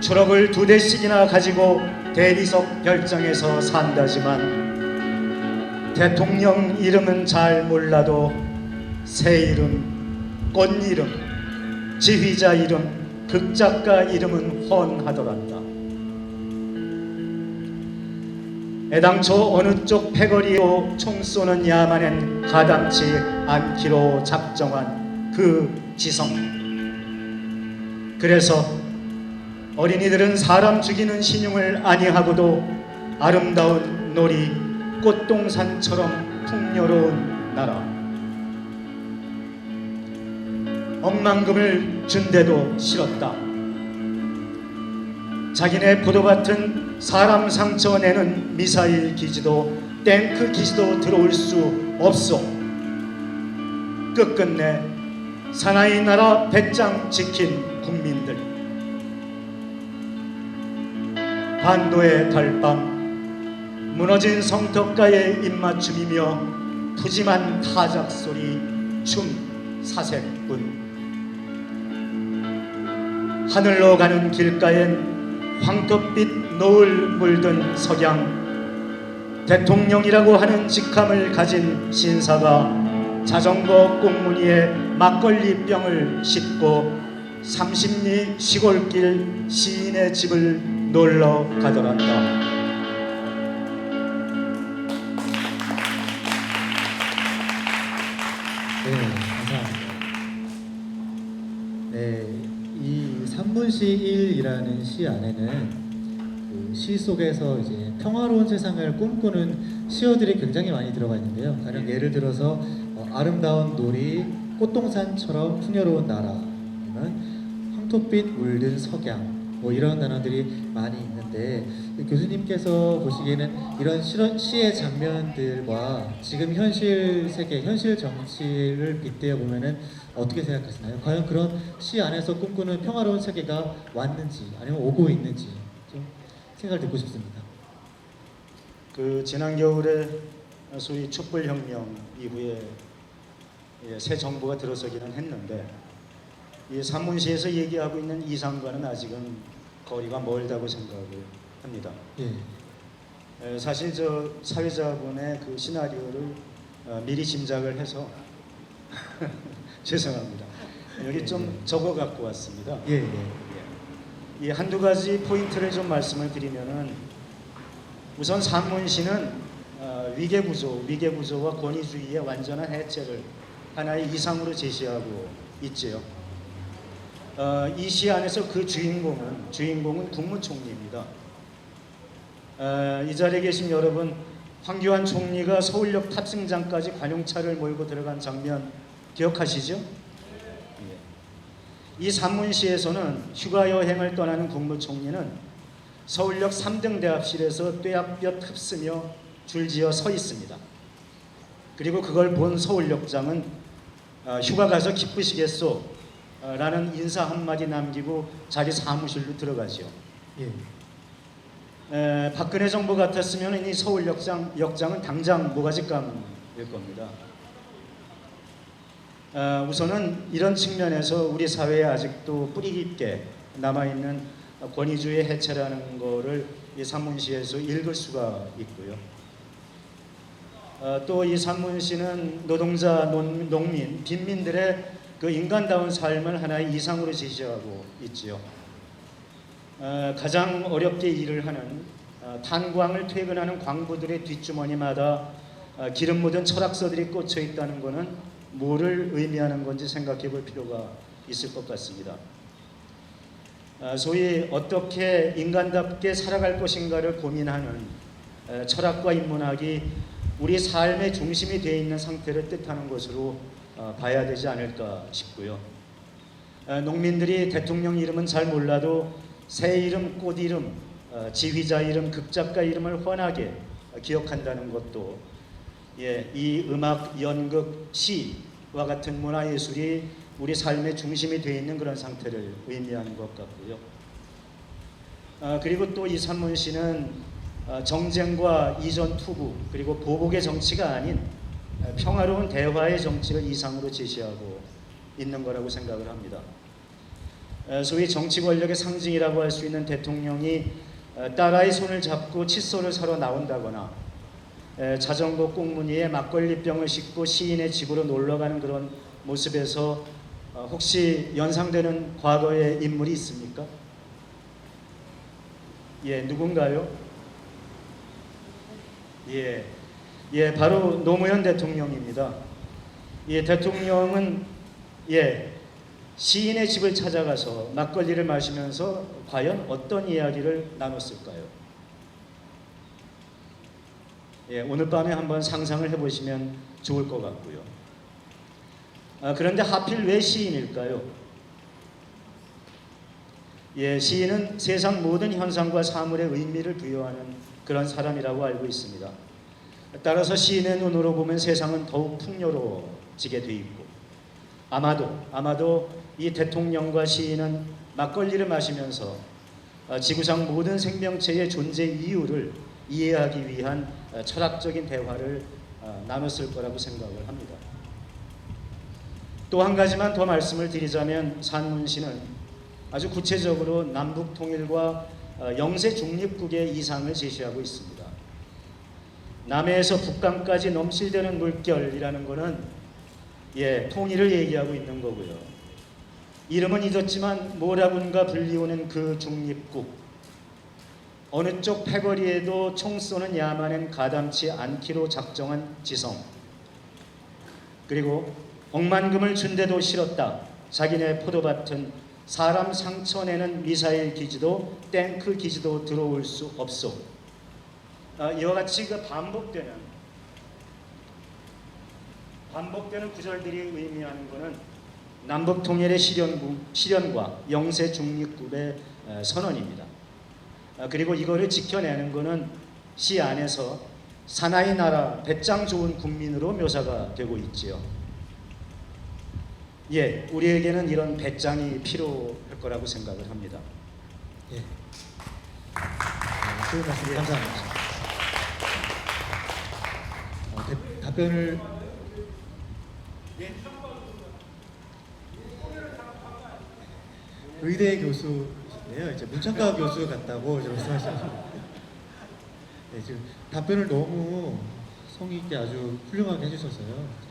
초록을 2대씩이나 가지고 대리석 별장에서 산다지만 대통령 이름은 잘 몰라도 새 이름, 꽃 이름, 지휘자 이름, 극작가 이름은 훤하더란다. 애당초 어느 쪽 패거리로 총 쏘는 야만엔 가담치 않기로 작정한 그 지성. 그래서 어린이들은 사람 죽이는 신용을 아니하고도 아름다운 놀이, 꽃동산처럼 풍요로운 나라. 억만금을 준대도 싫었다. 자기네 포도밭은 사람 상처 내는 미사일 기지도 탱크 기지도 들어올 수 없소. 끝끝내 사나이 나라 배짱 지킨 국민들. 반도의 달밤, 무너진 성덕가의 입맞춤이며 푸짐한 타작 소리, 춤 사색꾼. 하늘로 가는 길가엔 황토빛 노을 물든 석양, 대통령이라고 하는 직함을 가진 신사가 자전거 꽁무니에 막걸리 병을 싣고 30리 시골길 시인의 집을 놀러 가더란다. 네, 감사합니다. 네, 이 산문시 1이라는 시 안에는 그 시 속에서 이제 평화로운 세상을 꿈꾸는 시어들이 굉장히 많이 들어가 있는데요. 가령 예를 들어서 아름다운 놀이, 꽃동산처럼 풍요로운 나라, 아니면 황토빛 물든 석양, 뭐 이런 단어들이 많이 있는데 교수님께서 보시기에는 이런 시의 장면들과 지금 현실 세계, 현실 정치를 빗대어 보면은 어떻게 생각하시나요? 과연 그런 시 안에서 꿈꾸는 평화로운 세계가 왔는지 아니면 오고 있는지 좀 생각을 듣고 싶습니다. 그 지난 겨울에 소위 촛불혁명 이후에 새 정부가 들어서기는 했는데 이 산문시에서 얘기하고 있는 이상과는 아직은 거리가 멀다고 생각을 합니다. 예. 사실 저 사회자분의 그 시나리오를 미리 짐작을 해서 죄송합니다. 여기 좀 적어 갖고 왔습니다. 예, 예. 이 한두 가지 포인트를 좀 말씀을 드리면은 우선 산문시는 위계구조와 권위주의의 완전한 해체를 하나의 이상으로 제시하고 있지요. 이 시 안에서 그 주인공은 국무총리입니다. 이 자리에 계신 여러분, 황교안 총리가 서울역 탑승장까지 관용차를 몰고 들어간 장면 기억하시죠? 이 산문시에서는 휴가 여행을 떠나는 국무총리는 서울역 3등 대합실에서 뙤약볕 흡쓰며 줄지어 서 있습니다. 그리고 그걸 본 서울역장은 휴가 가서 기쁘시겠소 라는 인사 한마디 남기고 자기 사무실로 들어가죠. 예. 박근혜 정부 같았으면 이 서울역장은 당장 모가지감일 겁니다. 우선은 이런 측면에서 우리 사회에 아직도 뿌리 깊게 남아있는 권위주의 해체라는 거를 이 산문시에서 읽을 수가 있고요. 또 이 산문시는 노동자, 농민, 빈민들의 그 인간다운 삶을 하나의 이상으로 제시하고 있지요. 가장 어렵게 일을 하는 탄광을 퇴근하는 광부들의 뒷주머니마다 기름 묻은 철학서들이 꽂혀 있다는 것은 뭐를 의미하는 건지 생각해 볼 필요가 있을 것 같습니다. 소위 어떻게 인간답게 살아갈 것인가를 고민하는 철학과 인문학이 우리 삶의 중심이 되어 있는 상태를 뜻하는 것으로 봐야 되지 않을까 싶고요. 농민들이 대통령 이름은 잘 몰라도 새 이름, 꽃 이름, 지휘자 이름, 극작가 이름을 훤하게 기억한다는 것도 이 음악, 연극, 시와 같은 문화예술이 우리 삶의 중심이 되어 있는 그런 상태를 의미하는 것 같고요. 그리고 또 이산문 씨는 정쟁과 이전 투구 그리고 보복의 정치가 아닌 평화로운 대화의 정치를 이상으로 제시하고 있는 거라고 생각을 합니다. 소위 정치 권력의 상징이라고 할 수 있는 대통령이 딸아이 손을 잡고 칫솔을 사러 나온다거나 자전거 꽁무니에 막걸리병을 싣고 시인의 집으로 놀러가는 그런 모습에서 혹시 연상되는 과거의 인물이 있습니까? 예, 누군가요? 예, 바로 노무현 대통령입니다. 예, 대통령은 시인의 집을 찾아가서 막걸리를 마시면서 과연 어떤 이야기를 나눴을까요? 예, 오늘 밤에 한번 상상을 해보시면 좋을 것 같고요. 그런데 하필 왜 시인일까요? 예, 시인은 세상 모든 현상과 사물에 의미를 부여하는 그런 사람이라고 알고 있습니다. 따라서 시인의 눈으로 보면 세상은 더욱 풍요로워지게 돼 있고 아마도 이 대통령과 시인은 막걸리를 마시면서 지구상 모든 생명체의 존재 이유를 이해하기 위한 철학적인 대화를 나눴을 거라고 생각을 합니다. 또 한 가지만 더 말씀을 드리자면 산문 씨는 아주 구체적으로 남북 통일과 영세 중립국의 이상을 제시하고 있습니다. 남해에서 북강까지 넘실대는 물결이라는 것은 통일을 얘기하고 있는 거고요. 이름은 잊었지만 모라군과 불리우는 그 중립국, 어느 쪽 패거리에도 총 쏘는 야만은 가담치 않기로 작정한 지성, 그리고 억만금을 준데도 싫었다, 자기네 포도밭은 사람 상처내는 미사일 기지도 탱크 기지도 들어올 수 없소. 이와 같이 그 반복되는 구절들이 의미하는 것은 남북 통일의 실현과 영세 중립국의 선언입니다. 그리고 이거를 지켜내는 것은 시 안에서 사나이 나라 배짱 좋은 국민으로 묘사가 되고 있지요. 우리에게는 이런 배짱이 필요할 거라고 생각을 합니다. 좋은 말씀 감사합니다. 답변을 의대 교수인데요. 이제 문창과 교수 같다고 말씀하셨는데, 지금 답변을 너무 성의 있게 아주 훌륭하게 해주셔서요.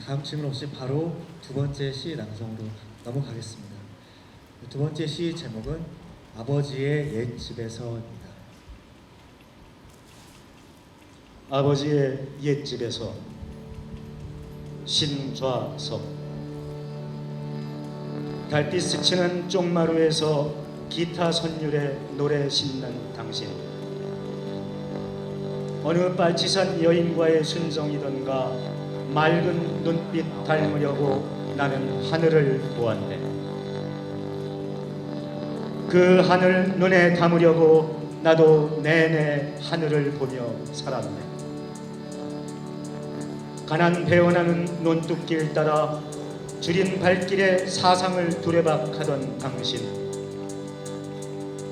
다음 질문 없이 바로 두 번째 시 낭송으로 넘어가겠습니다. 두 번째 시 제목은 아버지의 옛집에서입니다. 아버지의 옛집에서 신좌석. 달빛 스치는 쪽마루에서 기타 선율에 노래 싣는 당신. 어느 빨치산 여인과의 순정이던가 맑은 눈빛 닮으려고 나는 하늘을 보았네. 그 하늘 눈에 담으려고 나도 내내 하늘을 보며 살았네. 가난 배어나는 논뚝길 따라 줄인 발길에 사상을 두레박하던 당신.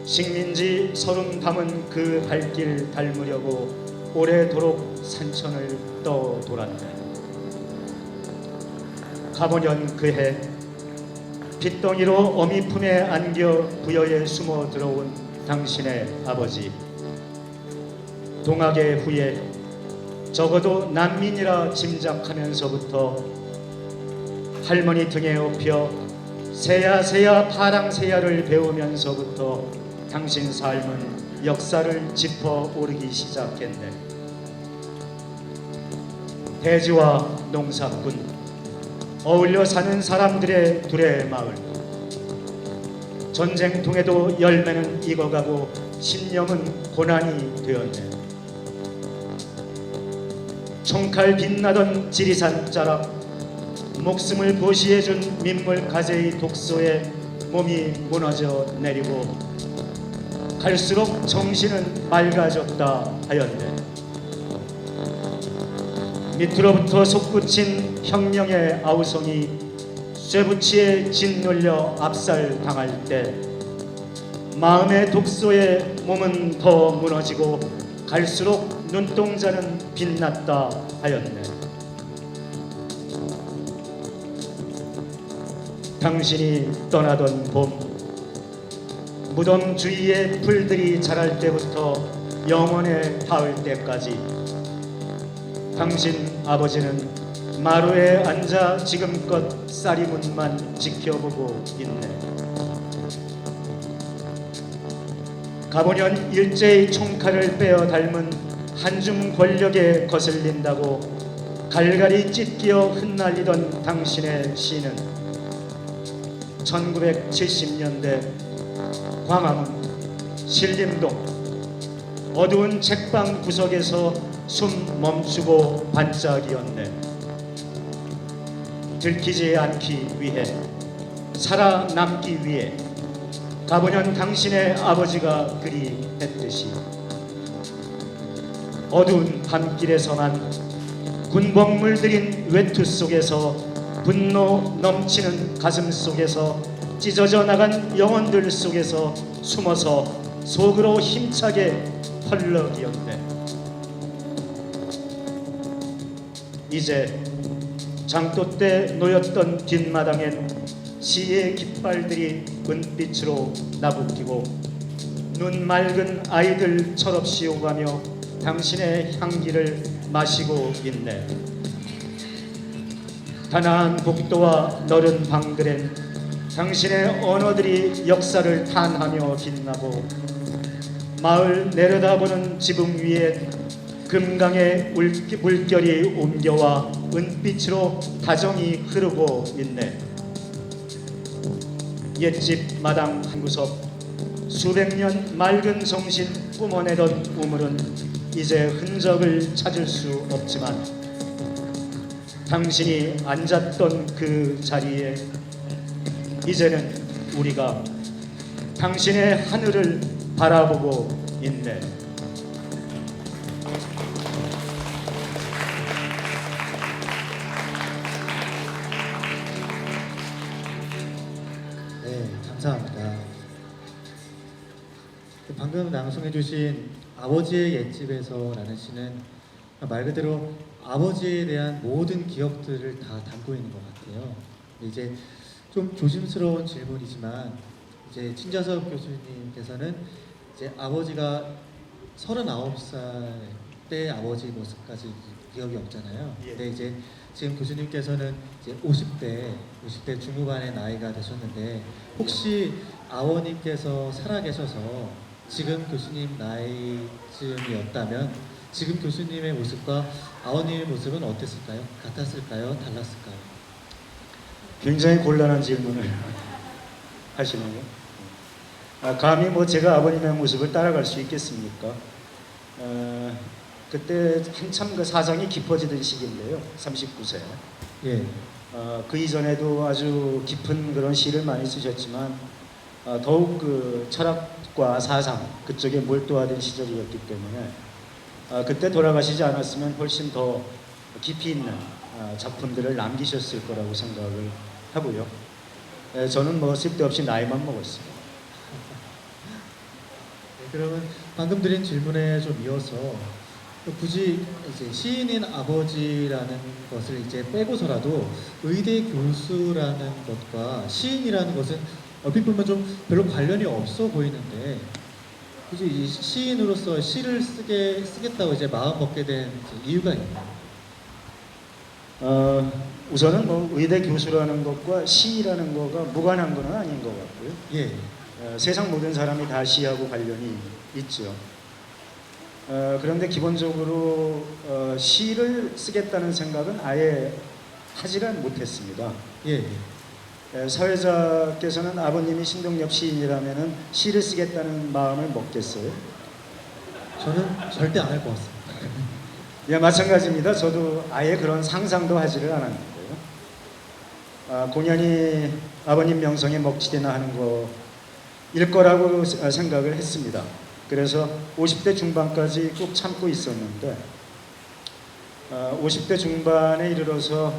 식민지 서름 담은 그 발길 닮으려고 오래도록 산천을 떠돌았네. 가보년 그해 핏덩이로 어미 품에 안겨 부여에 숨어 들어온 당신의 아버지. 동학의 후에 적어도 난민이라 짐작하면서부터 할머니 등에 업혀 새야 파랑새야를 배우면서부터 당신 삶은 역사를 짚어 오르기 시작했네. 대지와 농사꾼, 어울려 사는 사람들의 둘의 마을. 전쟁통에도 열매는 익어가고 신념은 고난이 되었네. 총칼 빛나던 지리산 자락, 목숨을 보시해준 민물 가재의 독소에 몸이 무너져 내리고 갈수록 정신은 맑아졌다 하였네. 밑으로부터 솟구친 혁명의 아우성이 쇠붙이에 짓눌려 압살당할 때 마음의 독소에 몸은 더 무너지고 갈수록 눈동자는 빛났다 하였네. 당신이 떠나던 봄, 무덤 주위에 풀들이 자랄 때부터 영원에 닿을 때까지 당신 아버지는 마루에 앉아 지금껏 쌀이문만 지켜보고 있네. 가보년 일제의 총칼을 빼어 닮은 한중 권력에 거슬린다고 갈갈이 찢기어 흩날리던 당신의 시는 1970년대 광화문, 신림동 어두운 책방 구석에서 숨 멈추고 반짝이었네. 들키지 않기 위해, 살아남기 위해 가보년 당신의 아버지가 그리 했듯이 어두운 밤길에서만 군복 물들인 외투 속에서 분노 넘치는 가슴 속에서 찢어져 나간 영혼들 속에서 숨어서 속으로 힘차게 펄럭이었네. 이제 장도 때 놓였던 뒷마당엔 시의 깃발들이 은빛으로 나부끼고 눈 맑은 아이들 철없이 오가며 당신의 향기를 마시고 있네. 단아한 복도와 너른 방들엔 당신의 언어들이 역사를 탄하며 빛나고 마을 내려다보는 지붕 위에 금강의 물결이 옮겨와 은빛으로 다정히 흐르고 있네. 옛집 마당 한 구석 수백 년 맑은 정신 뿜어내던 우물은 이제 흔적을 찾을 수 없지만 당신이 앉았던 그 자리에 이제는 우리가 당신의 하늘을 바라보고 있네. 네, 감사합니다. 방금 낭송해주신 아버지의 옛집에서라는 시는 말 그대로 아버지에 대한 모든 기억들을 다 담고 있는 것 같아요. 이제 좀 조심스러운 질문이지만 이제 친자섭 교수님께서는 이제 아버지가 39살 때 아버지 모습까지 기억이 없잖아요. 예. 근데 이제 지금 교수님께서는 이제 50대 중후반의 나이가 되셨는데 혹시 아버님께서 살아계셔서 지금 교수님 나이쯤이었다면 지금 교수님의 모습과 아버님의 모습은 어땠을까요? 같았을까요? 달랐을까요? 굉장히 곤란한 질문을 하시네요. 감히 뭐 제가 아버님의 모습을 따라갈 수 있겠습니까? 그때 한참 그 사상이 깊어지던 시기인데요. 39세. 예. 그 이전에도 아주 깊은 그런 시를 많이 쓰셨지만 더욱 그 철학과 사상 그쪽에 몰두하던 시절이었기 때문에 그때 돌아가시지 않았으면 훨씬 더 깊이 있는 작품들을 남기셨을 거라고 생각을 하고요. 저는 뭐 쓸데없이 나이만 먹었습니다. 네, 그러면 방금 드린 질문에 좀 이어서 굳이 이제 시인인 아버지라는 것을 이제 빼고서라도 의대 교수라는 것과 시인이라는 것은 얼핏 보면 좀 별로 관련이 없어 보이는데 굳이 이 시인으로서 시를 쓰겠다고 이제 마음 먹게 된 이유가 있나요? 우선은 뭐 의대 교수라는 것과 시라는 거가 무관한 건 아닌 것 같고요. 예. 세상 모든 사람이 다 시하고 관련이 있죠. 그런데 기본적으로 시를 쓰겠다는 생각은 아예 하지를 못했습니다. 예. 사회자께서는 아버님이 신동엽 시인이라면은 시를 쓰겠다는 마음을 먹겠어요? 저는 절대 안 할 것 같습니다. 예, 마찬가지입니다. 저도 아예 그런 상상도 하지를 않았는데요. 공연히 아버님 명성에 먹칠이나 하는 거일 거라고 생각을 했습니다. 그래서 50대 중반까지 꼭 참고 있었는데 50대 중반에 이르러서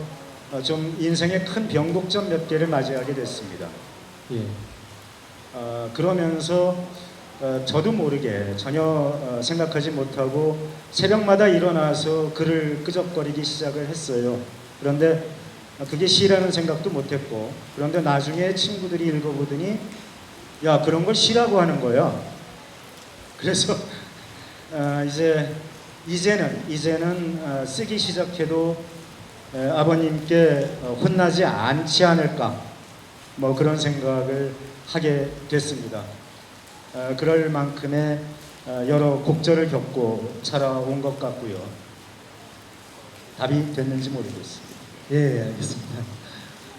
좀 인생의 큰 변곡점 몇 개를 맞이하게 됐습니다. 예. 그러면서 저도 모르게 전혀 생각하지 못하고 새벽마다 일어나서 글을 끄적거리기 시작을 했어요. 그런데 그게 시라는 생각도 못했고, 그런데 나중에 친구들이 읽어보더니 야, 그런 걸 시라고 하는 거야. 그래서 이제는 쓰기 시작해도 아버님께 혼나지 않지 않을까, 뭐 그런 생각을 하게 됐습니다. 그럴 만큼의 여러 곡절을 겪고 살아온 것 같고요. 답이 됐는지 모르겠습니다. 예, 알겠습니다.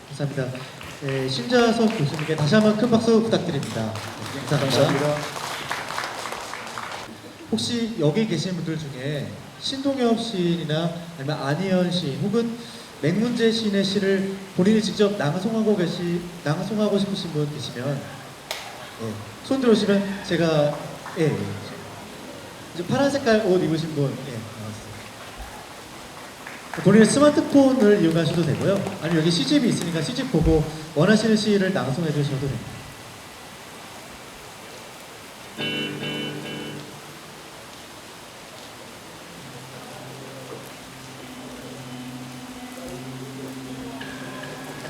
감사합니다. 예, 신자석 교수님께 다시 한번 큰 박수 부탁드립니다. 감사합니다. 혹시 여기 계신 분들 중에 신동엽 시인이나 아니면 안희연 시인 혹은 맹문재 시인의 시를 본인이 직접 낭송하고 싶으신 분 계시면 예, 손 들어오시면 제가 이제 파란 색깔 옷 입으신 분 나왔어요. 본인의 스마트폰을 이용하셔도 되고요. 아니면 여기 시집이 있으니까 시집 보고 원하시는 시를 낭송해 주셔도 됩니다.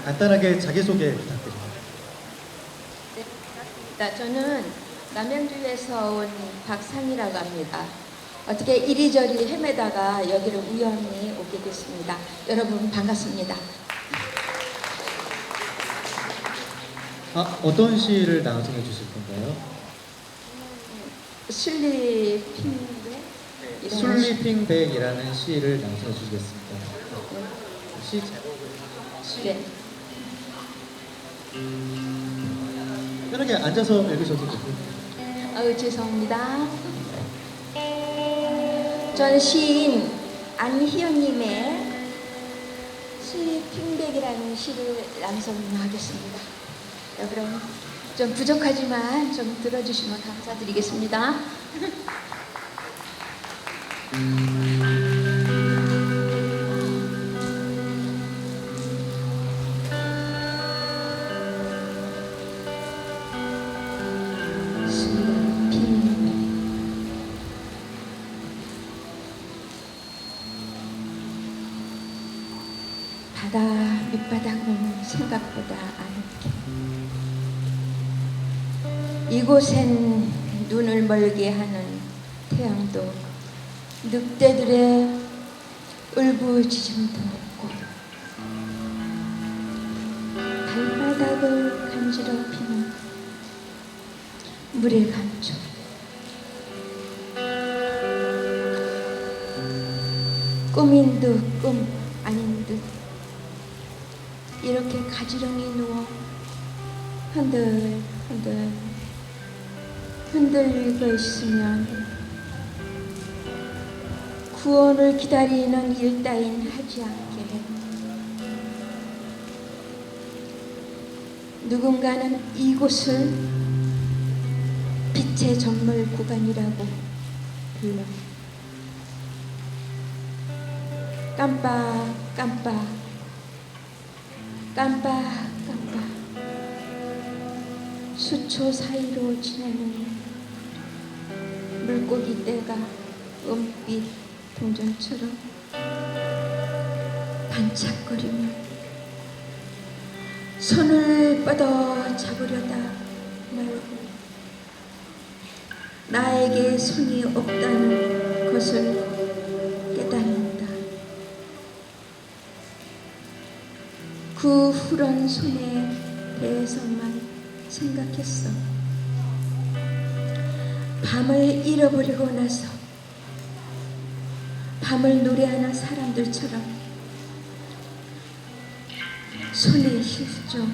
간단하게 자기소개 부탁드립니다. 네, 반갑습니다. 저는 남양주에서 온 박상이라고 합니다. 어떻게 이리저리 헤매다가 여기를 우연히 오게 됐습니다. 여러분 반갑습니다. 어떤 시를 낭송해 주실 건가요? 술리핑백이라는 시를 낭송해 주시겠습니다. 시 제목은 네. 편하게 앉아서 읽으셔도 되고. 죄송합니다. 저는 시인 안희연님의 술리핑백이라는 시를 낭송하겠습니다. 그럼 좀 부족하지만 좀 들어주시면 감사드리겠습니다. 바다 밑바닥은 생각보다 아늑해. 이곳엔 눈을 멀게 하는 태양도 늑대들의 울부짖음도 없고 발바닥을 간지럽히는 물의 감촉, 꿈인 듯 꿈 아닌 듯 이렇게 가지런히 누워 흔들리고 있으면 구원을 기다리는 일 따윈 하지 않게 됩니다. 누군가는 이곳을 빛의 전물 구간이라고 불러. 깜빡깜빡 수초 사이로 지나는 물고기 떼가 은빛 동전처럼 반짝거리며 손을 뻗어 잡으려다 말고 나에게 손이 없다는 것을 깨닫는다. 그 푸른 손에 대해서만 생각했어. 밤을 잃어버리고 나서 밤을 노래하는 사람들처럼 손에 실종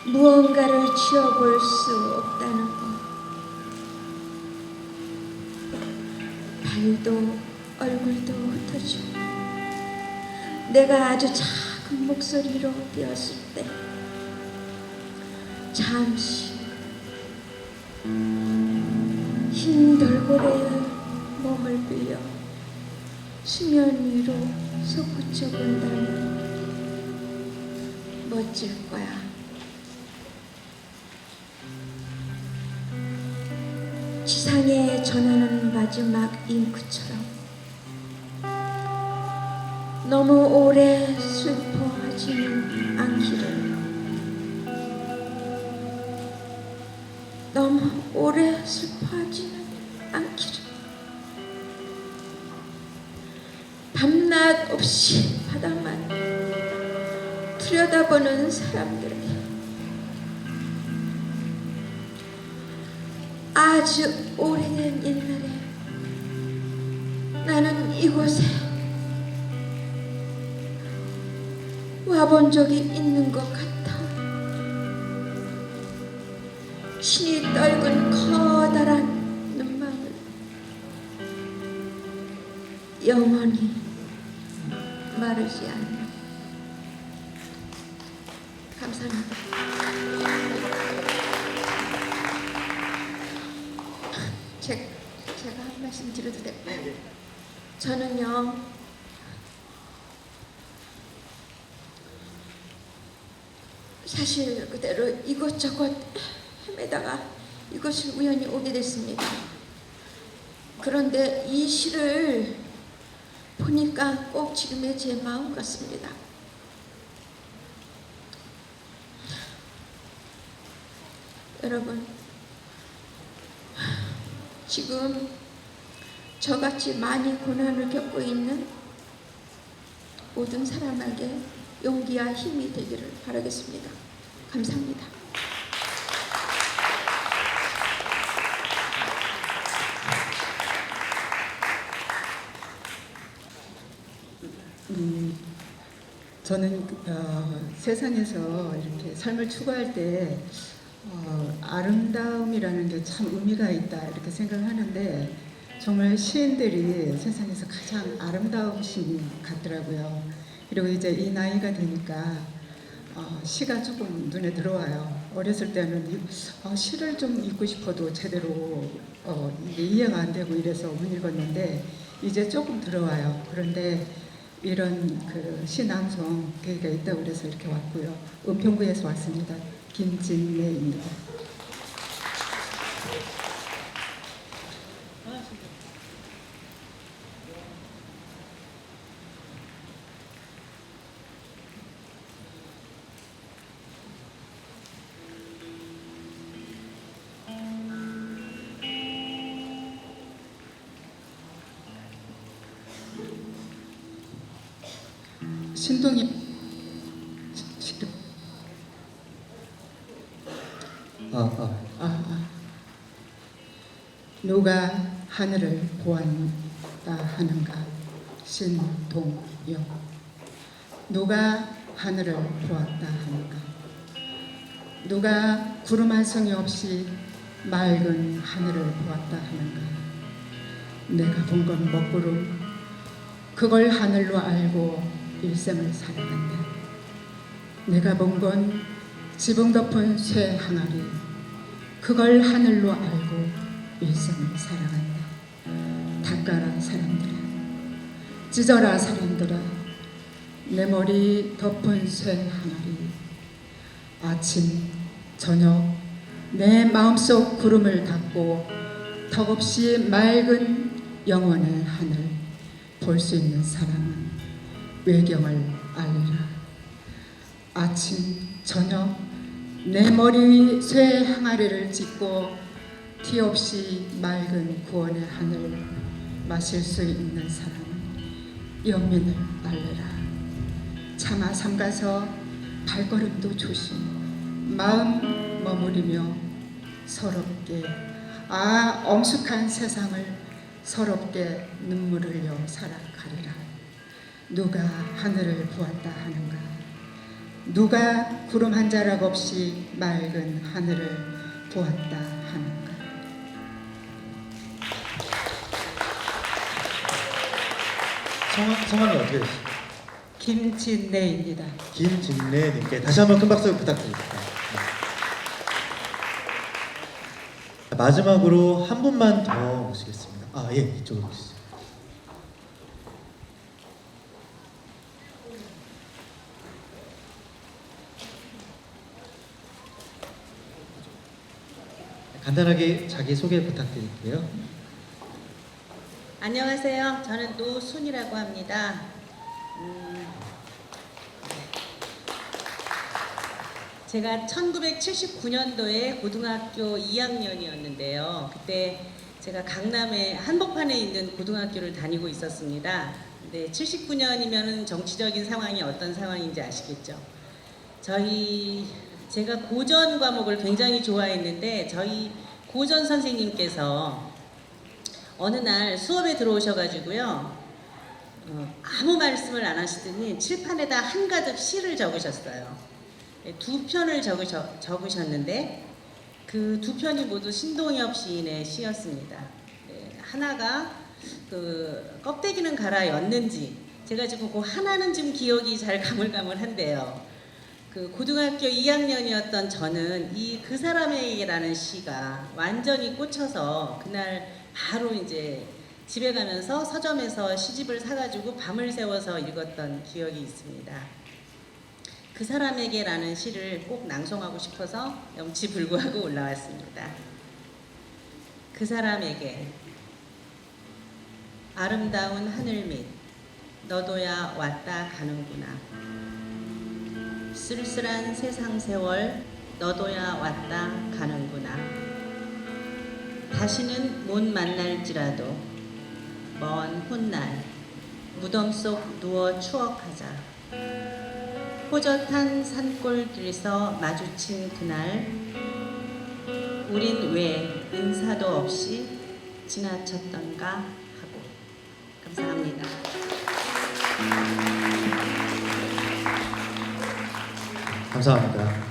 무언가를 지어볼 수 없다는 것. 발도 얼굴도 흩어져 내가 아주 작은 목소리로 되었을 때 잠시 흰 돌고래의 몸을 빌려 수면 위로 솟구쳐 본다면 멋질 거야. 지상에 전하는 마지막 잉크처럼 너무 오래 슬퍼하지는 않기를. 너무 오래 슬퍼하지는 않기를. 밤낮 없이 바다만 들여다보는 사람들에게 아주 오래된 옛날에 나는 이곳에 와본 적이 있는 것 같아. 신이 떨군 커다란 눈망울 영원히 마르지 않는. 감사합니다. 제가 한 말씀 드려도 될까요? 저는요, 사실 그대로 이것저것 헤매다가 이것을 우연히 오게 됐습니다. 그런데 이 시를 보니까 꼭 지금의 제 마음 같습니다. 여러분, 지금 저같이 많이 고난을 겪고 있는 모든 사람에게 용기와 힘이 되기를 바라겠습니다. 감사합니다. 저는 세상에서 이렇게 삶을 추구할 때 아름다움이라는 게 참 의미가 있다 이렇게 생각하는데, 정말 시인들이 세상에서 가장 아름다운 시인 같더라고요. 그리고 이제 이 나이가 되니까 시가 조금 눈에 들어와요. 어렸을 때는 시를 좀 읽고 싶어도 제대로 이게 이해가 안 되고 이래서 못 읽었는데 이제 조금 들어와요. 그런데 이런 그 시낭송 계기가 있다고 그래서 이렇게 왔고요. 은평구에서 왔습니다. 김진래입니다. 신동엽 누가 하늘을 보았다 하는가. 신동엽. 누가 하늘을 보았다 하는가. 누가 구름 한 송이 없이 맑은 하늘을 보았다 하는가. 내가 본 건 먹구름, 그걸 하늘로 알고 일생을 살아간다. 내가 본 건 지붕 덮은 쇠 항아리, 그걸 하늘로 알고 일생을 살아간다. 닦아라 사람들아, 찢어라 사람들아, 내 머리 덮은 쇠 항아리. 아침 저녁 내 마음속 구름을 닫고 턱없이 맑은 영원의 하늘 볼 수 있는 사람은 외경을 알리라. 아침 저녁 내 머리 위 쇠 항아리를 찢고 티 없이 맑은 구원의 하늘 마실 수 있는 사람은 영민을 알리라. 차마 삼가서 발걸음도 조심, 마음 머무리며 서럽게 엄숙한 세상을 서럽게 눈물을 흘려 살아가리라. 누가 하늘을 보았다 하는가. 누가 구름 한 자락 없이 맑은 하늘을 보았다 하는가. 성함이 어떻게 되시죠? 김진래입니다. 김진래님께 다시 한번 큰 박수 부탁드립니다. 네. 마지막으로 한 분만 더 모시겠습니다. 예, 이쪽으로 오시죠. 간단하게 자기 소개 부탁드릴게요. 안녕하세요. 저는 노순이라고 합니다. 제가 1979년도에 고등학교 2학년이었는데요. 그때 제가 강남의 한복판에 있는 고등학교를 다니고 있었습니다. 근데 79년이면 정치적인 상황이 어떤 상황인지 아시겠죠? 제가 고전 과목을 굉장히 좋아했는데 저희 고전 선생님께서 어느 날 수업에 들어오셔가지고요. 아무 말씀을 안 하시더니 칠판에다 한가득 시를 적으셨어요. 2편을 적으셨는데 그 2편이 모두 신동엽 시인의 시였습니다. 하나가 그 껍데기는 가라였는지 제가 지금 그 하나는 좀 기억이 잘 가물가물한데요. 그 고등학교 2학년이었던 저는 이 그 사람에게라는 시가 완전히 꽂혀서 그날 바로 이제 집에 가면서 서점에서 시집을 사가지고 밤을 새워서 읽었던 기억이 있습니다. 그 사람에게라는 시를 꼭 낭송하고 싶어서 염치불구하고 올라왔습니다. 그 사람에게 아름다운 하늘 밑 너도야 왔다 가는구나. 쓸쓸한 세상 세월 너도야 왔다 가는구나. 다시는 못 만날지라도 먼 훗날 무덤 속 누워 추억하자. 호젓한 산골길에서 마주친 그날 우린 왜 인사도 없이 지나쳤던가 하고. 감사합니다. 감사합니다.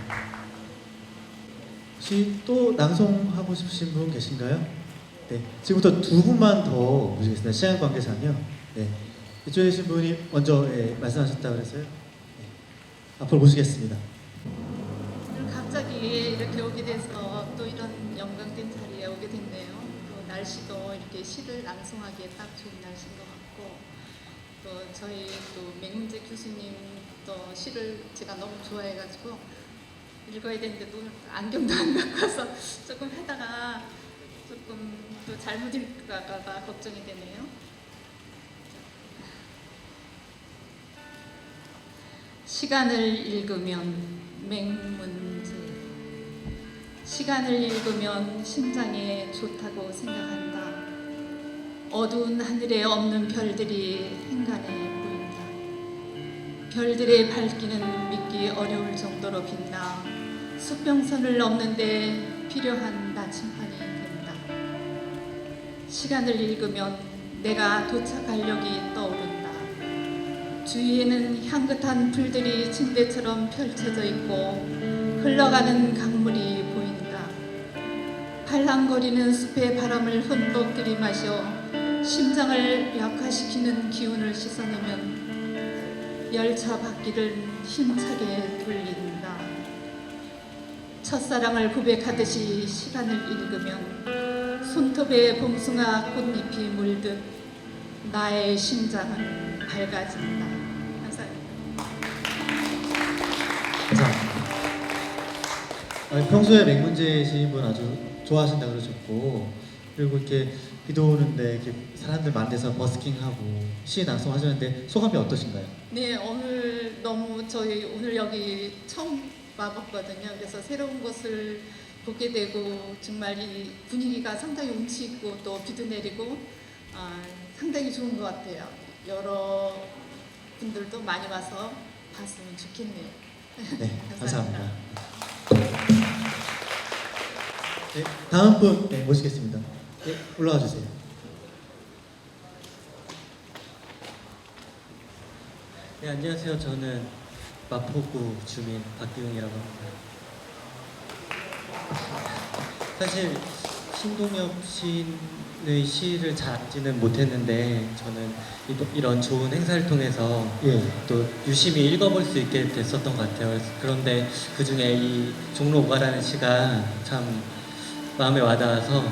혹시 또 낭송하고 싶으신 분 계신가요? 네, 지금부터 2분만 더 모시겠습니다. 시간 관계상요. 네, 이쪽에 계신 분이 먼저 말씀하셨다고 그래서요. 네, 앞으로 모시겠습니다. 오늘 갑자기 이렇게 오게 돼서 또 이런 영광된 자리에 오게 됐네요. 또 날씨도 이렇게 시를 낭송하기에 딱 좋은 날씨인 것 같고, 또 저희 또 맹문재 교수님 또 시를 제가 너무 좋아해가지고 읽어야 되는데도 안경도 안 갖고 와서 조금 하다가 조금 또 잘못 읽을까 봐 걱정이 되네요. 시간을 읽으면 맹문재. 시간을 읽으면 심장에 좋다고 생각한다. 어두운 하늘에 없는 별들이 행간에 보인다. 별들의 밝기는 믿기 어려울 정도로 빛나 수평선을 넘는데 필요한 나침반이 된다. 시간을 읽으면 내가 도착하려기 떠오른다. 주위에는 향긋한 풀들이 침대처럼 펼쳐져 있고 흘러가는 강물이 보인다. 팔랑거리는 숲의 바람을 흠뻑 들이마셔 심장을 약화시키는 기운을 씻어내면 열차 바퀴를 힘차게 돌린다. 첫사랑을 고백하듯이 시간을 읽으면 손톱에 봉숭아 꽃잎이 물듯 나의 심장은 밝아진다. 감사합니다. 감사합니다. 평소에 맹문재 시인분 아주 좋아하신다고 그러셨고, 그리고 이렇게 비도 오는데 이렇게 사람들 많은 데서 버스킹하고 시 낭송하셨는데 소감이 어떠신가요? 네, 오늘 너무 저희 오늘 여기 처음 와봤거든요. 그래서 새로운 곳을 보게 되고 정말 이 분위기가 상당히 운치 있고 또 비도 내리고 상당히 좋은 것 같아요. 여러 분들도 많이 와서 봤으면 좋겠네요. 네, 감사합니다. 네, 다음 분 모시겠습니다. 네, 올라와 주세요. 네, 안녕하세요. 저는 마포구 주민 박기웅이라고 합니다. 사실 신동엽 시인의 시를 잘 알지는 못했는데 저는 이런 좋은 행사를 통해서 또 유심히 읽어볼 수 있게 됐었던 것 같아요. 그런데 그 중에 이 종로 오가라는 시가 참 마음에 와닿아서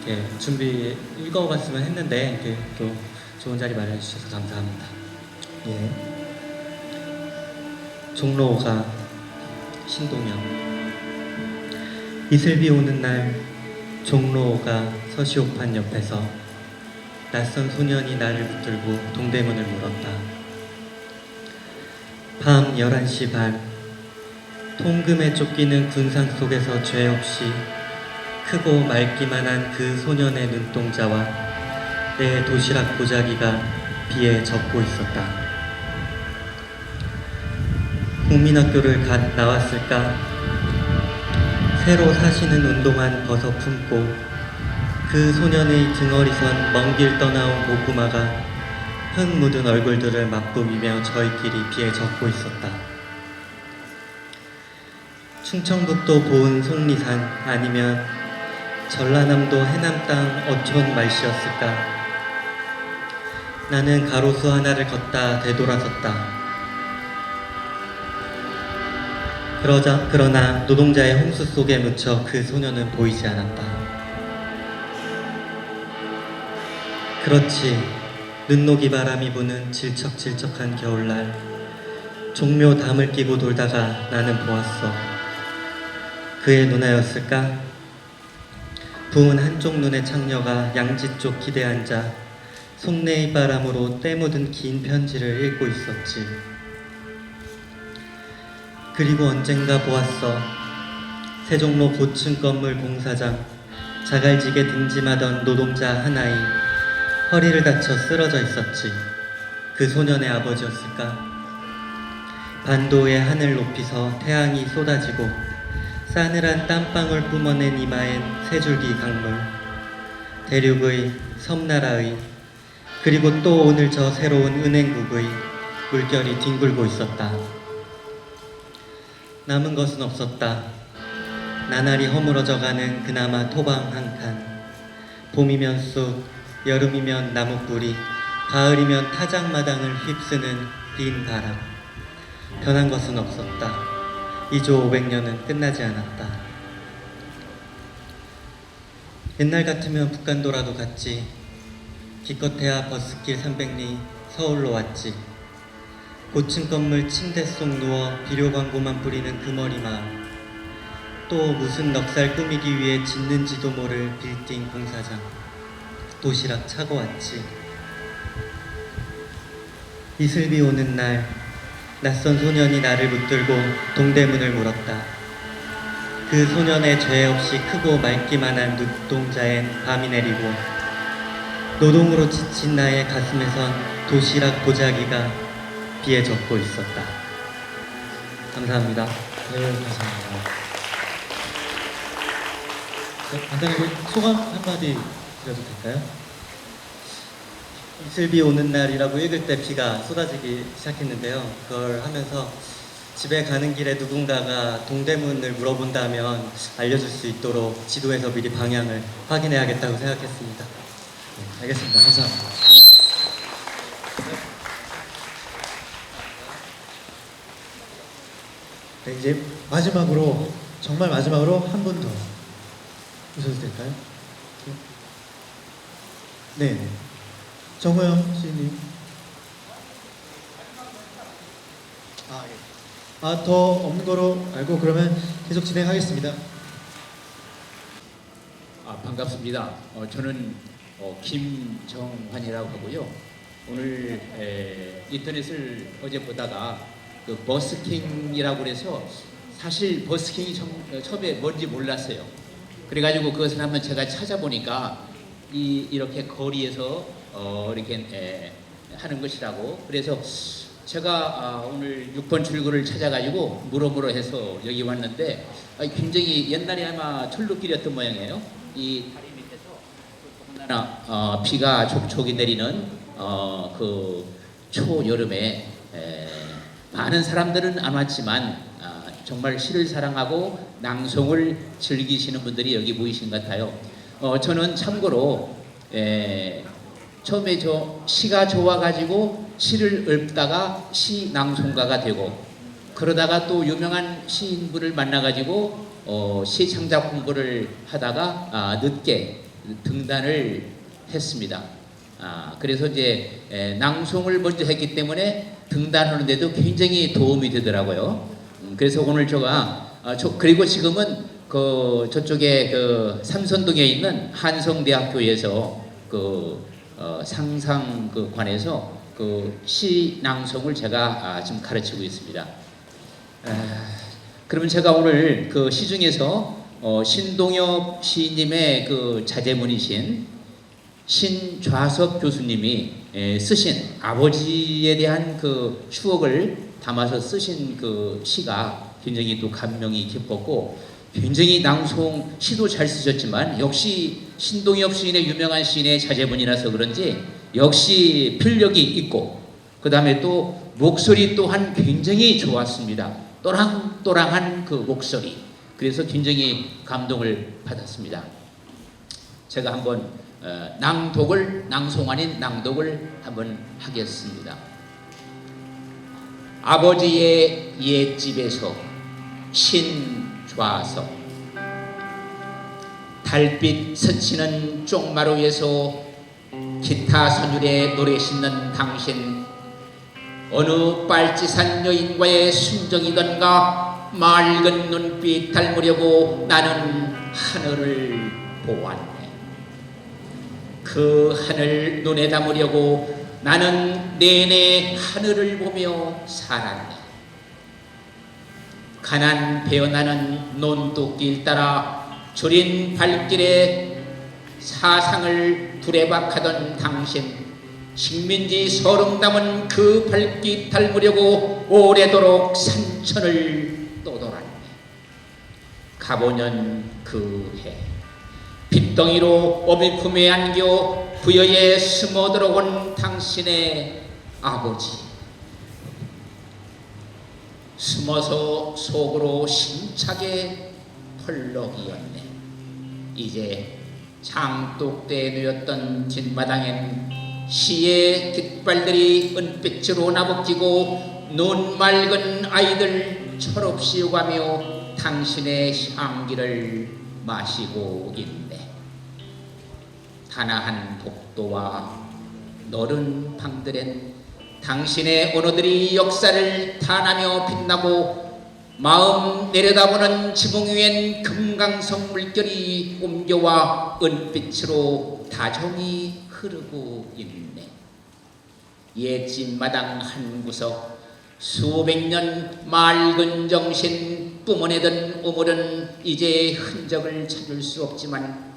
이렇게 준비 읽어봤으면 했는데 이렇게 또 좋은 자리 마련해 주셔서 감사합니다. 예. 종로 오가 신동엽. 이슬비 오는 날 종로가 서시오판 옆에서 낯선 소년이 나를 붙들고 동대문을 물었다. 밤 11시 반, 통금에 쫓기는 군상 속에서 죄 없이 크고 맑기만 한 그 소년의 눈동자와 내 도시락 보자기가 비에 젖고 있었다. 국민학교를 갓 나왔을까? 새로 사시는 운동화 벗어 품고 그 소년의 등어리선 먼 길 떠나온 고구마가 흙 묻은 얼굴들을 맛보이며 저희끼리 비에 젖고 있었다. 충청북도 보은 속리산 아니면 전라남도 해남 땅 어촌 말씨였을까? 나는 가로수 하나를 걷다 되돌아섰다. 그러나 노동자의 홍수 속에 묻혀 그 소년은 보이지 않았다. 그렇지, 눈녹이 바람이 부는 질척질척한 겨울날, 종묘 담을 끼고 돌다가 나는 보았어. 그의 누나였을까? 부은 한쪽 눈의 창녀가 양지 쪽 기대에 앉아 속내의 바람으로 때 묻은 긴 편지를 읽고 있었지. 그리고 언젠가 보았어. 세종로 고층 건물 공사장, 자갈지게 등짐하던 노동자 하나이 허리를 다쳐 쓰러져 있었지. 그 소년의 아버지였을까? 반도의 하늘 높이서 태양이 쏟아지고 싸늘한 땀방울 뿜어낸 이마엔 세 줄기 강물, 대륙의, 섬나라의, 그리고 또 오늘 저 새로운 은행국의 물결이 뒹굴고 있었다. 남은 것은 없었다. 나날이 허물어져가는 그나마 토방 한 칸. 봄이면 쑥, 여름이면 나무뿌리, 가을이면 타작마당을 휩쓰는 빈 바람. 변한 것은 없었다. 이조 500년은 끝나지 않았다. 옛날 같으면 북간도라도 갔지. 기껏해야 버스길 300리 서울로 왔지. 고층 건물 침대 속 누워 비료 광고만 뿌리는 그 머리 마음. 또 무슨 넉살 꾸미기 위해 짓는지도 모를 빌딩 공사장. 도시락 차고 왔지. 이슬비 오는 날 낯선 소년이 나를 붙들고 동대문을 물었다. 그 소년의 죄 없이 크고 맑기만 한 눈동자엔 밤이 내리고 노동으로 지친 나의 가슴에선 도시락 보자기가 비에 젖고 있었다. 감사합니다. 네, 감사합니다. 간단하게 소감 한마디 드려도 될까요? 이슬비 오는 날이라고 읽을 때 비가 쏟아지기 시작했는데요. 그걸 하면서 집에 가는 길에 누군가가 동대문을 물어본다면 알려줄 수 있도록 지도에서 미리 방향을 확인해야겠다고 생각했습니다. 네, 알겠습니다. 감사합니다. 네, 이제 마지막으로 정말 마지막으로 한 분 더 오셔도 될까요? 네, 네. 정호영 시인님. 더 없는 거로 알고 그러면 계속 진행하겠습니다. 반갑습니다. 저는 김정환이라고 하고요. 오늘 인터넷을 어제 보다가 그 버스킹이라고 그래서 사실 버스킹이 처음에 뭔지 몰랐어요. 그래가지고 그것을 한번 제가 찾아보니까 이렇게 거리에서 이렇게 하는 것이라고. 그래서 제가 오늘 6번 출구를 찾아가지고 물어보러 해서 여기 왔는데 굉장히 옛날에 아마 철로길이었던 모양이에요. 이 다리 밑에서 비가 촉촉이 내리는 그 초여름에 많은 사람들은 안 왔지만 정말 시를 사랑하고 낭송을 즐기시는 분들이 여기 모이신 것 같아요. 저는 참고로 처음에 시가 좋아가지고 시를 읊다가 시 낭송가가 되고 그러다가 또 유명한 시인분을 만나가지고 시 창작 공부를 하다가 늦게 등단을 했습니다. 그래서 이제 낭송을 먼저 했기 때문에 등단하는데도 굉장히 도움이 되더라고요. 그래서 오늘 그리고 지금은 그 저쪽에 그 삼선동에 있는 한성대학교에서 상상관에서 시 낭송을 제가 지금 가르치고 있습니다. 그러면 제가 오늘 그 시 중에서 신동엽 시인님의 그 자제분이신 신좌석 교수님이 쓰신 아버지에 대한 그 추억을 담아서 쓰신 그 시가 굉장히 또 감명이 깊었고, 굉장히 낭송 시도 잘 쓰셨지만 역시 신동엽 시인의 유명한 시인의 자제분이라서 그런지 역시 필력이 있고, 그 다음에 또 목소리 또한 굉장히 좋았습니다. 또랑또랑한 그 목소리. 그래서 굉장히 감동을 받았습니다. 제가 한번 낭송 아닌 낭독을 한번 하겠습니다. 아버지의 옛집에서 신좌석. 달빛 스치는 쪽마루에서 기타 선율에 노래 싣는 당신, 어느 빨치산 여인과의 순정이던가 맑은 눈빛 닮으려고 나는 하늘을 보았네. 그 하늘 눈에 담으려고 나는 내내 하늘을 보며 살았네. 가난 배어나는 논뚝길 따라 저린 발길에 사상을 두레박하던 당신, 식민지 서름 담은 그 발길 닮으려고 오래도록 산천을 떠돌았네. 가보년 그 해 빗덩이로 어미품에 안겨 부여에 숨어 들어온 당신의 아버지, 숨어서 속으로 심차게 펄럭이었네. 이제 장독대에 놓였던 뒷마당엔 시의 깃발들이 은빛으로 나부끼고 눈 맑은 아이들 철없이 오가며 당신의 향기를 마시고 있네. 다나한 복도와 너른 방들엔 당신의 언어들이 역사를 탄하며 빛나고, 마음 내려다보는 지붕 위엔 금강석 물결이 옮겨와 은빛으로 다정히 흐르고 있네. 옛집 마당 한 구석, 수백 년 맑은 정신 뿜어내던 우물은 이제 흔적을 찾을 수 없지만,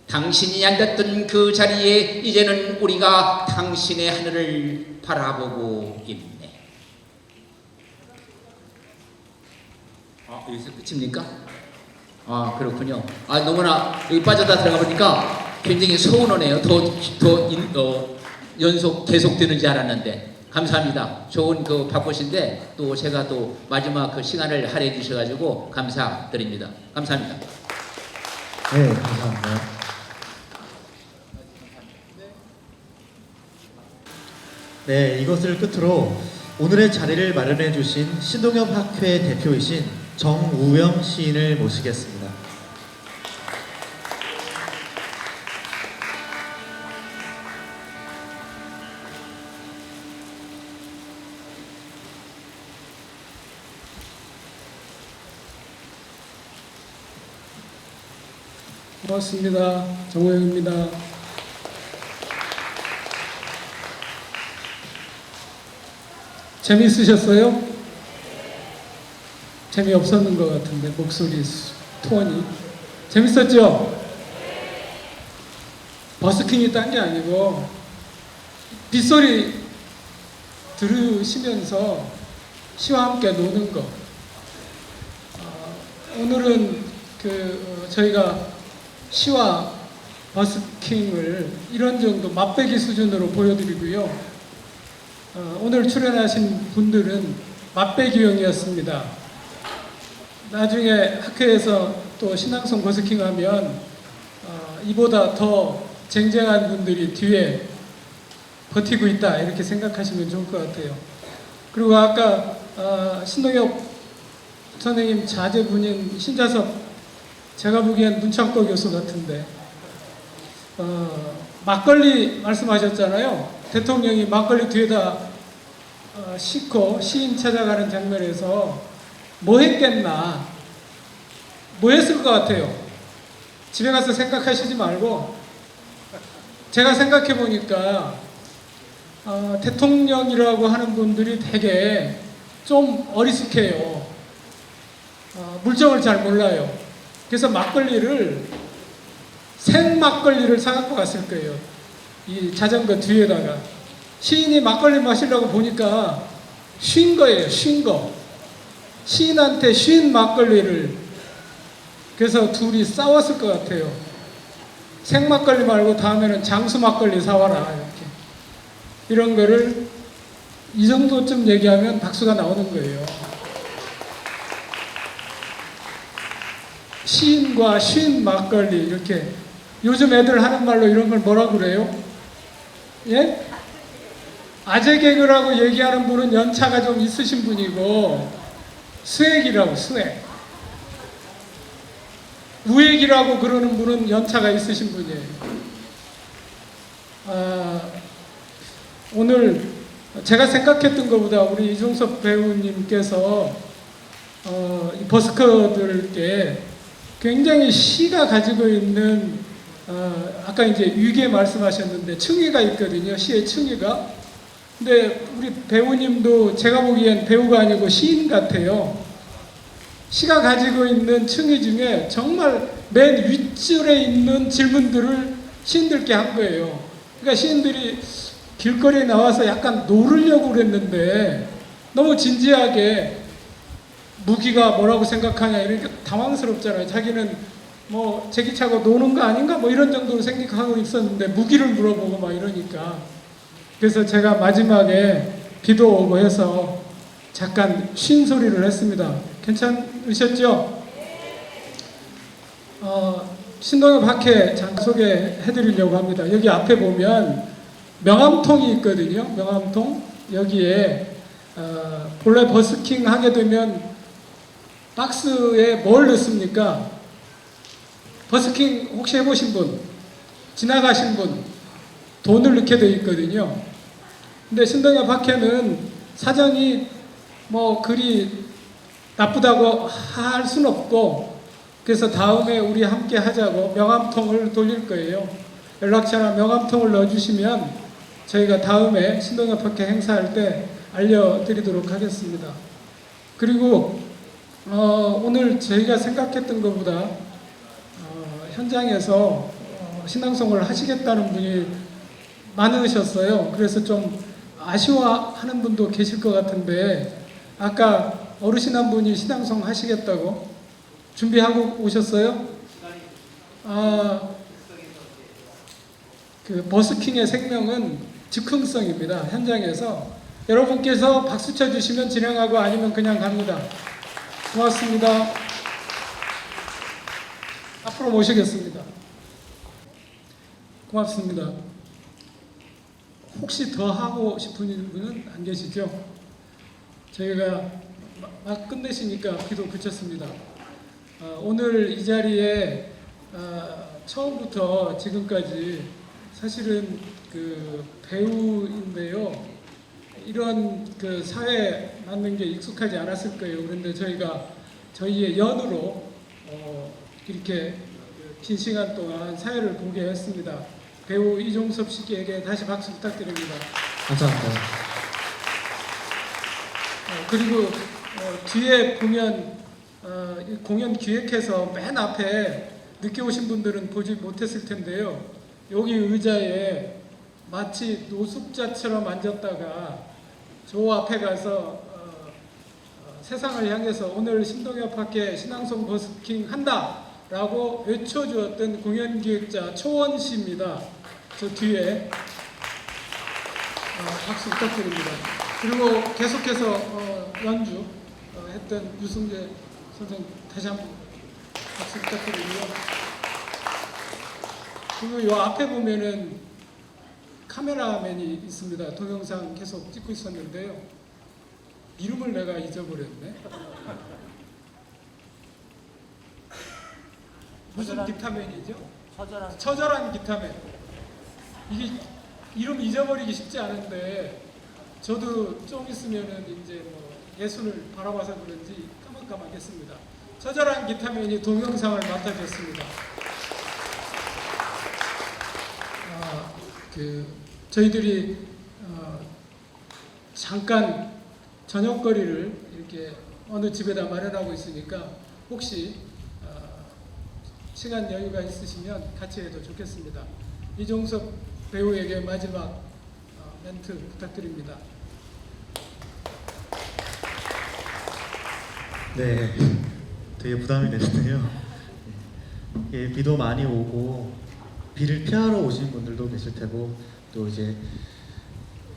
당신이 앉았던 그 자리에 이제는 우리가 당신의 하늘을 바라보고 있네. 여기서 끝입니까? 그렇군요. 너무나 여기 빠졌다 들어가 보니까 굉장히 서운하네요. 더 연속 계속되는 줄 알았는데. 감사합니다. 좋은 그 바쁘신데 또 제가 또 마지막 그 시간을 할애해 주셔가지고 감사드립니다. 감사합니다. 네, 감사합니다. 네, 이것을 끝으로 오늘의 자리를 마련해 주신 신동엽 학회 대표이신 정우영 시인을 모시겠습니다. 고맙습니다. 정우영입니다. 재미있으셨어요? 재미없었는 것 같은데 목소리 톤이. 재밌었죠? 버스킹이 딴 게 아니고 빗소리 들으시면서 시와 함께 노는 거. 오늘은 저희가 시와 버스킹을 이런 정도 맛배기 수준으로 보여드리고요. 오늘 출연하신 분들은 맛배기용이었습니다. 나중에 학회에서 또 신앙송 버스킹 하면 이보다 더 쟁쟁한 분들이 뒤에 버티고 있다 이렇게 생각하시면 좋을 것 같아요. 그리고 아까 신동엽 선생님 자제분인 신좌석, 제가 보기엔 문창거 교수 같은데 막걸리 말씀하셨잖아요. 대통령이 막걸리 뒤에다 싣고 시인 찾아가는 장면에서 뭐 했겠나, 뭐 했을 것 같아요? 집에 가서 생각하시지 말고 제가 생각해 보니까 대통령이라고 하는 분들이 되게 좀 어리숙해요. 물정을 잘 몰라요. 그래서 생막걸리를 사갖고 갔을 거예요. 이 자전거 뒤에다가. 시인이 막걸리 마시려고 보니까 쉰 거예요. 쉰 거. 시인한테 쉰 막걸리를. 그래서 둘이 싸웠을 것 같아요. 생막걸리 말고 다음에는 장수 막걸리 사와라. 이렇게. 이런 거를 이 정도쯤 얘기하면 박수가 나오는 거예요. 시인과 쉰 막걸리 이렇게. 요즘 애들 하는 말로 이런 걸 뭐라 그래요? 예? 아재 개그라고 얘기하는 분은 연차가 좀 있으신 분이고 수액이라고 수액. 우액이라고 그러는 분은 연차가 있으신 분이에요. 오늘 제가 생각했던 것보다 우리 이종섭 배우님께서 이 버스커들께 굉장히 시가 가지고 있는 아까 이제 위계 말씀하셨는데 층위가 있거든요. 시의 층위가. 근데 우리 배우님도 제가 보기엔 배우가 아니고 시인 같아요. 시가 가지고 있는 층위 중에 정말 맨 윗줄에 있는 질문들을 시인들께 한 거예요. 그러니까 시인들이 길거리에 나와서 약간 놀으려고 그랬는데 너무 진지하게 무기가 뭐라고 생각하냐 이렇게 당황스럽잖아요. 자기는 뭐 제기차고 노는 거 아닌가 뭐 이런 정도로 생각하고 있었는데 무기를 물어보고 막 이러니까 그래서 제가 마지막에 비도 오고 해서 잠깐 쉰 소리를 했습니다. 괜찮으셨죠? 신동엽 학회 잠깐 소개해드리려고 합니다. 여기 앞에 보면 명함통이 있거든요. 명함통 여기에 본래 버스킹 하게 되면 박스에 뭘 넣습니까? 버스킹 혹시 해보신 분? 지나가신 분? 돈을 넣게 돼 있거든요. 근데 신동엽 학회는 사정이 뭐 그리 나쁘다고 할 수는 없고 그래서 다음에 우리 함께 하자고 명함통을 돌릴 거예요. 연락처나 명함통을 넣어주시면 저희가 다음에 신동엽 학회 행사할 때 알려드리도록 하겠습니다. 그리고 오늘 저희가 생각했던 것보다 현장에서 신앙송을 하시겠다는 분이 많으셨어요. 그래서 좀 아쉬워하는 분도 계실 것 같은데 아까 어르신 한 분이 신앙송 하시겠다고 준비하고 오셨어요? 그 버스킹의 생명은 즉흥성입니다. 현장에서 여러분께서 박수 쳐주시면 진행하고 아니면 그냥 갑니다. 고맙습니다. 앞으로 모시겠습니다. 고맙습니다. 혹시 더 하고 싶은 분은 안 계시죠? 저희가 막 끝내시니까 비도 그쳤습니다. 오늘 이 자리에 처음부터 지금까지 사실은 그 배우인데요. 이런 그 사회 맞는 게 익숙하지 않았을 거예요. 그런데 저희가 저희의 연으로 이렇게 긴 시간 동안 사회를 보게 했습니다. 배우 이종섭 씨에게 다시 박수 부탁드립니다. 감사합니다. 그리고 뒤에 보면 공연 기획해서 맨 앞에 늦게 오신 분들은 보지 못했을 텐데요. 여기 의자에 마치 노숙자처럼 앉았다가 저 앞에 가서 세상을 향해서 오늘 신동엽 학회 신앙송 버스킹 한다 라고 외쳐주었던 공연기획자 초원 씨입니다. 저 뒤에 박수 부탁드립니다. 그리고 계속해서 연주 했던 유승재 선생님 다시 한번 박수 부탁드리고요. 그리고 이 앞에 보면은 카메라맨이 있습니다. 동영상 계속 찍고 있었는데요. 이름을 내가 잊어버렸네. 무슨 기타맨이죠? 처절한 기타맨. 이게 이름 잊어버리기 쉽지 않은데 저도 좀 있으면은 이제 뭐 예술을 바라봐서 그런지 까먹겠습니다. 처절한 기타맨이 동영상을 맡아줬습니다. 저희들이 잠깐 저녁거리를 이렇게 어느 집에다 마련하고 있으니까 혹시 시간 여유가 있으시면 같이 해도 좋겠습니다. 이종섭 배우에게 마지막 멘트 부탁드립니다. 네, 되게 부담이 되는데요. 예, 비도 많이 오고 비를 피하러 오신 분들도 계실 테고 또 이제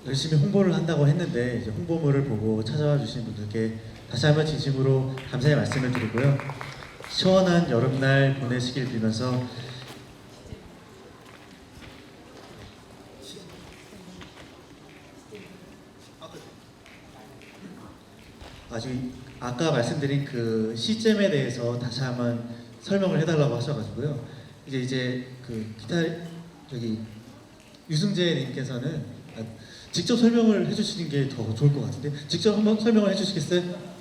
열심히 홍보를 한다고 했는데 이제 홍보물을 보고 찾아와 주신 분들께 다시 한번 진심으로 감사의 말씀을 드리고요. 시원한 여름날 보내시길 빌면서 아까 말씀드린 그 시점에 대해서 다시 한번 설명을 해달라고 하셔가지고요. 이제 그 기타 여기 유승재님께서는 직접 설명을 해주시는 게 더 좋을 것 같은데 직접 한번 설명을 해주시겠어요?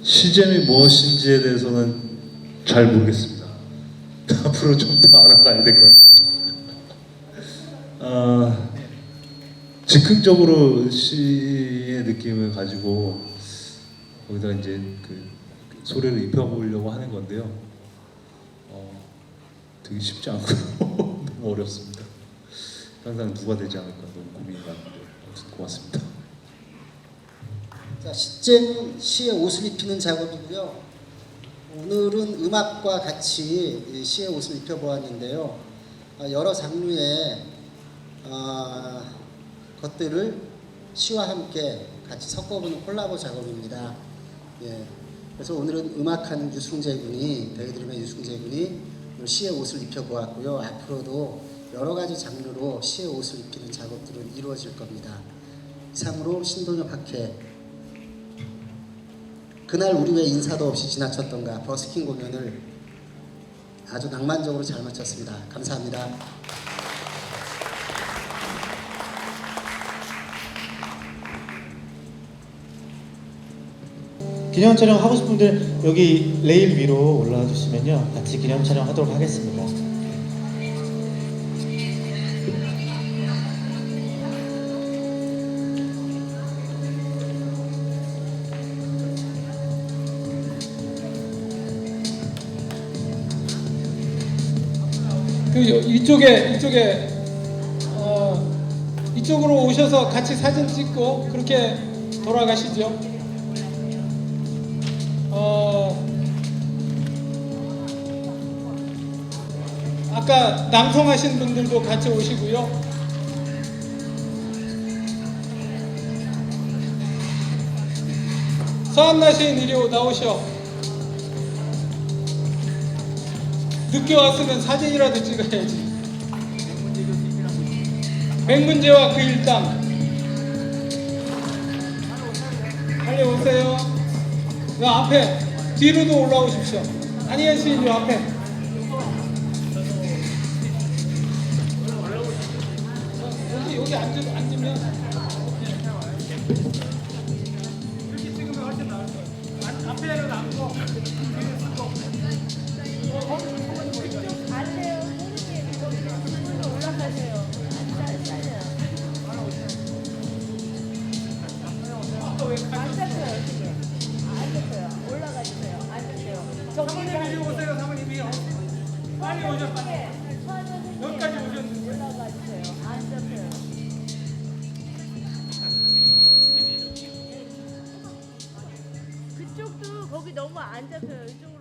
시잼이 무엇인지에 대해서는 잘 모르겠습니다. 앞으로 좀 더 알아가야 될 것 같습니다. 즉흥적으로 시의 느낌을 가지고 거기다 이제 그 소리를 입혀보려고 하는 건데요. 되게 쉽지 않고요. 너무 어렵습니다. 항상 누가 되지 않을까 너무 고민이 많은데 아무튼 고맙습니다. 자, 시잼 시의 옷을 입히는 작업이고요. 오늘은 음악과 같이 시의 옷을 입혀보았는데요. 여러 장르의 것들을 시와 함께 같이 섞어보는 콜라보 작업입니다. 예, 그래서 오늘은 음악하는 유승재 군이, 대드림의 유승재 군이 오늘 시의 옷을 입혀보았고요. 앞으로도 여러 가지 장르로 시의 옷을 입히는 작업들은 이루어질 겁니다. 이상으로 신동엽 학회 그날 우리 왜 인사도 없이 지나쳤던가 버스킹 공연을 아주 낭만적으로 잘 마쳤습니다. 감사합니다. 기념 촬영 하고 싶은 분들 여기 레일 위로 올라와 주시면요 같이 기념 촬영 하도록 하겠습니다. 이쪽으로 오셔서 같이 사진 찍고 그렇게 돌아가시죠. 아까 낭송하신 분들도 같이 오시고요. 서한나 시인 이리 나오셔. 늦게 왔으면 사진이라도 찍어야지. 맹문제와 그 일당. 빨리 오세요. 요 앞에 뒤로도 올라오십시오. 안희연 시인 요 앞에. 여기 앉으면 이렇게 찍으면 훨씬 나을 거예요. 앞에는 앉고 뒤를 쓰고. 안돼요. 무릎이 올라가세요. 안 잡혀요 지금. 안 잡혀요. 올라가주세요. 안 잡혀요. 사모님 이리 오세요. 사모님이요. 빨리 오셔. 여기까지 오셨는데. 올라가주세요. 안 잡혀요. 그쪽도 거기 너무 안 잡혀요. 이쪽으로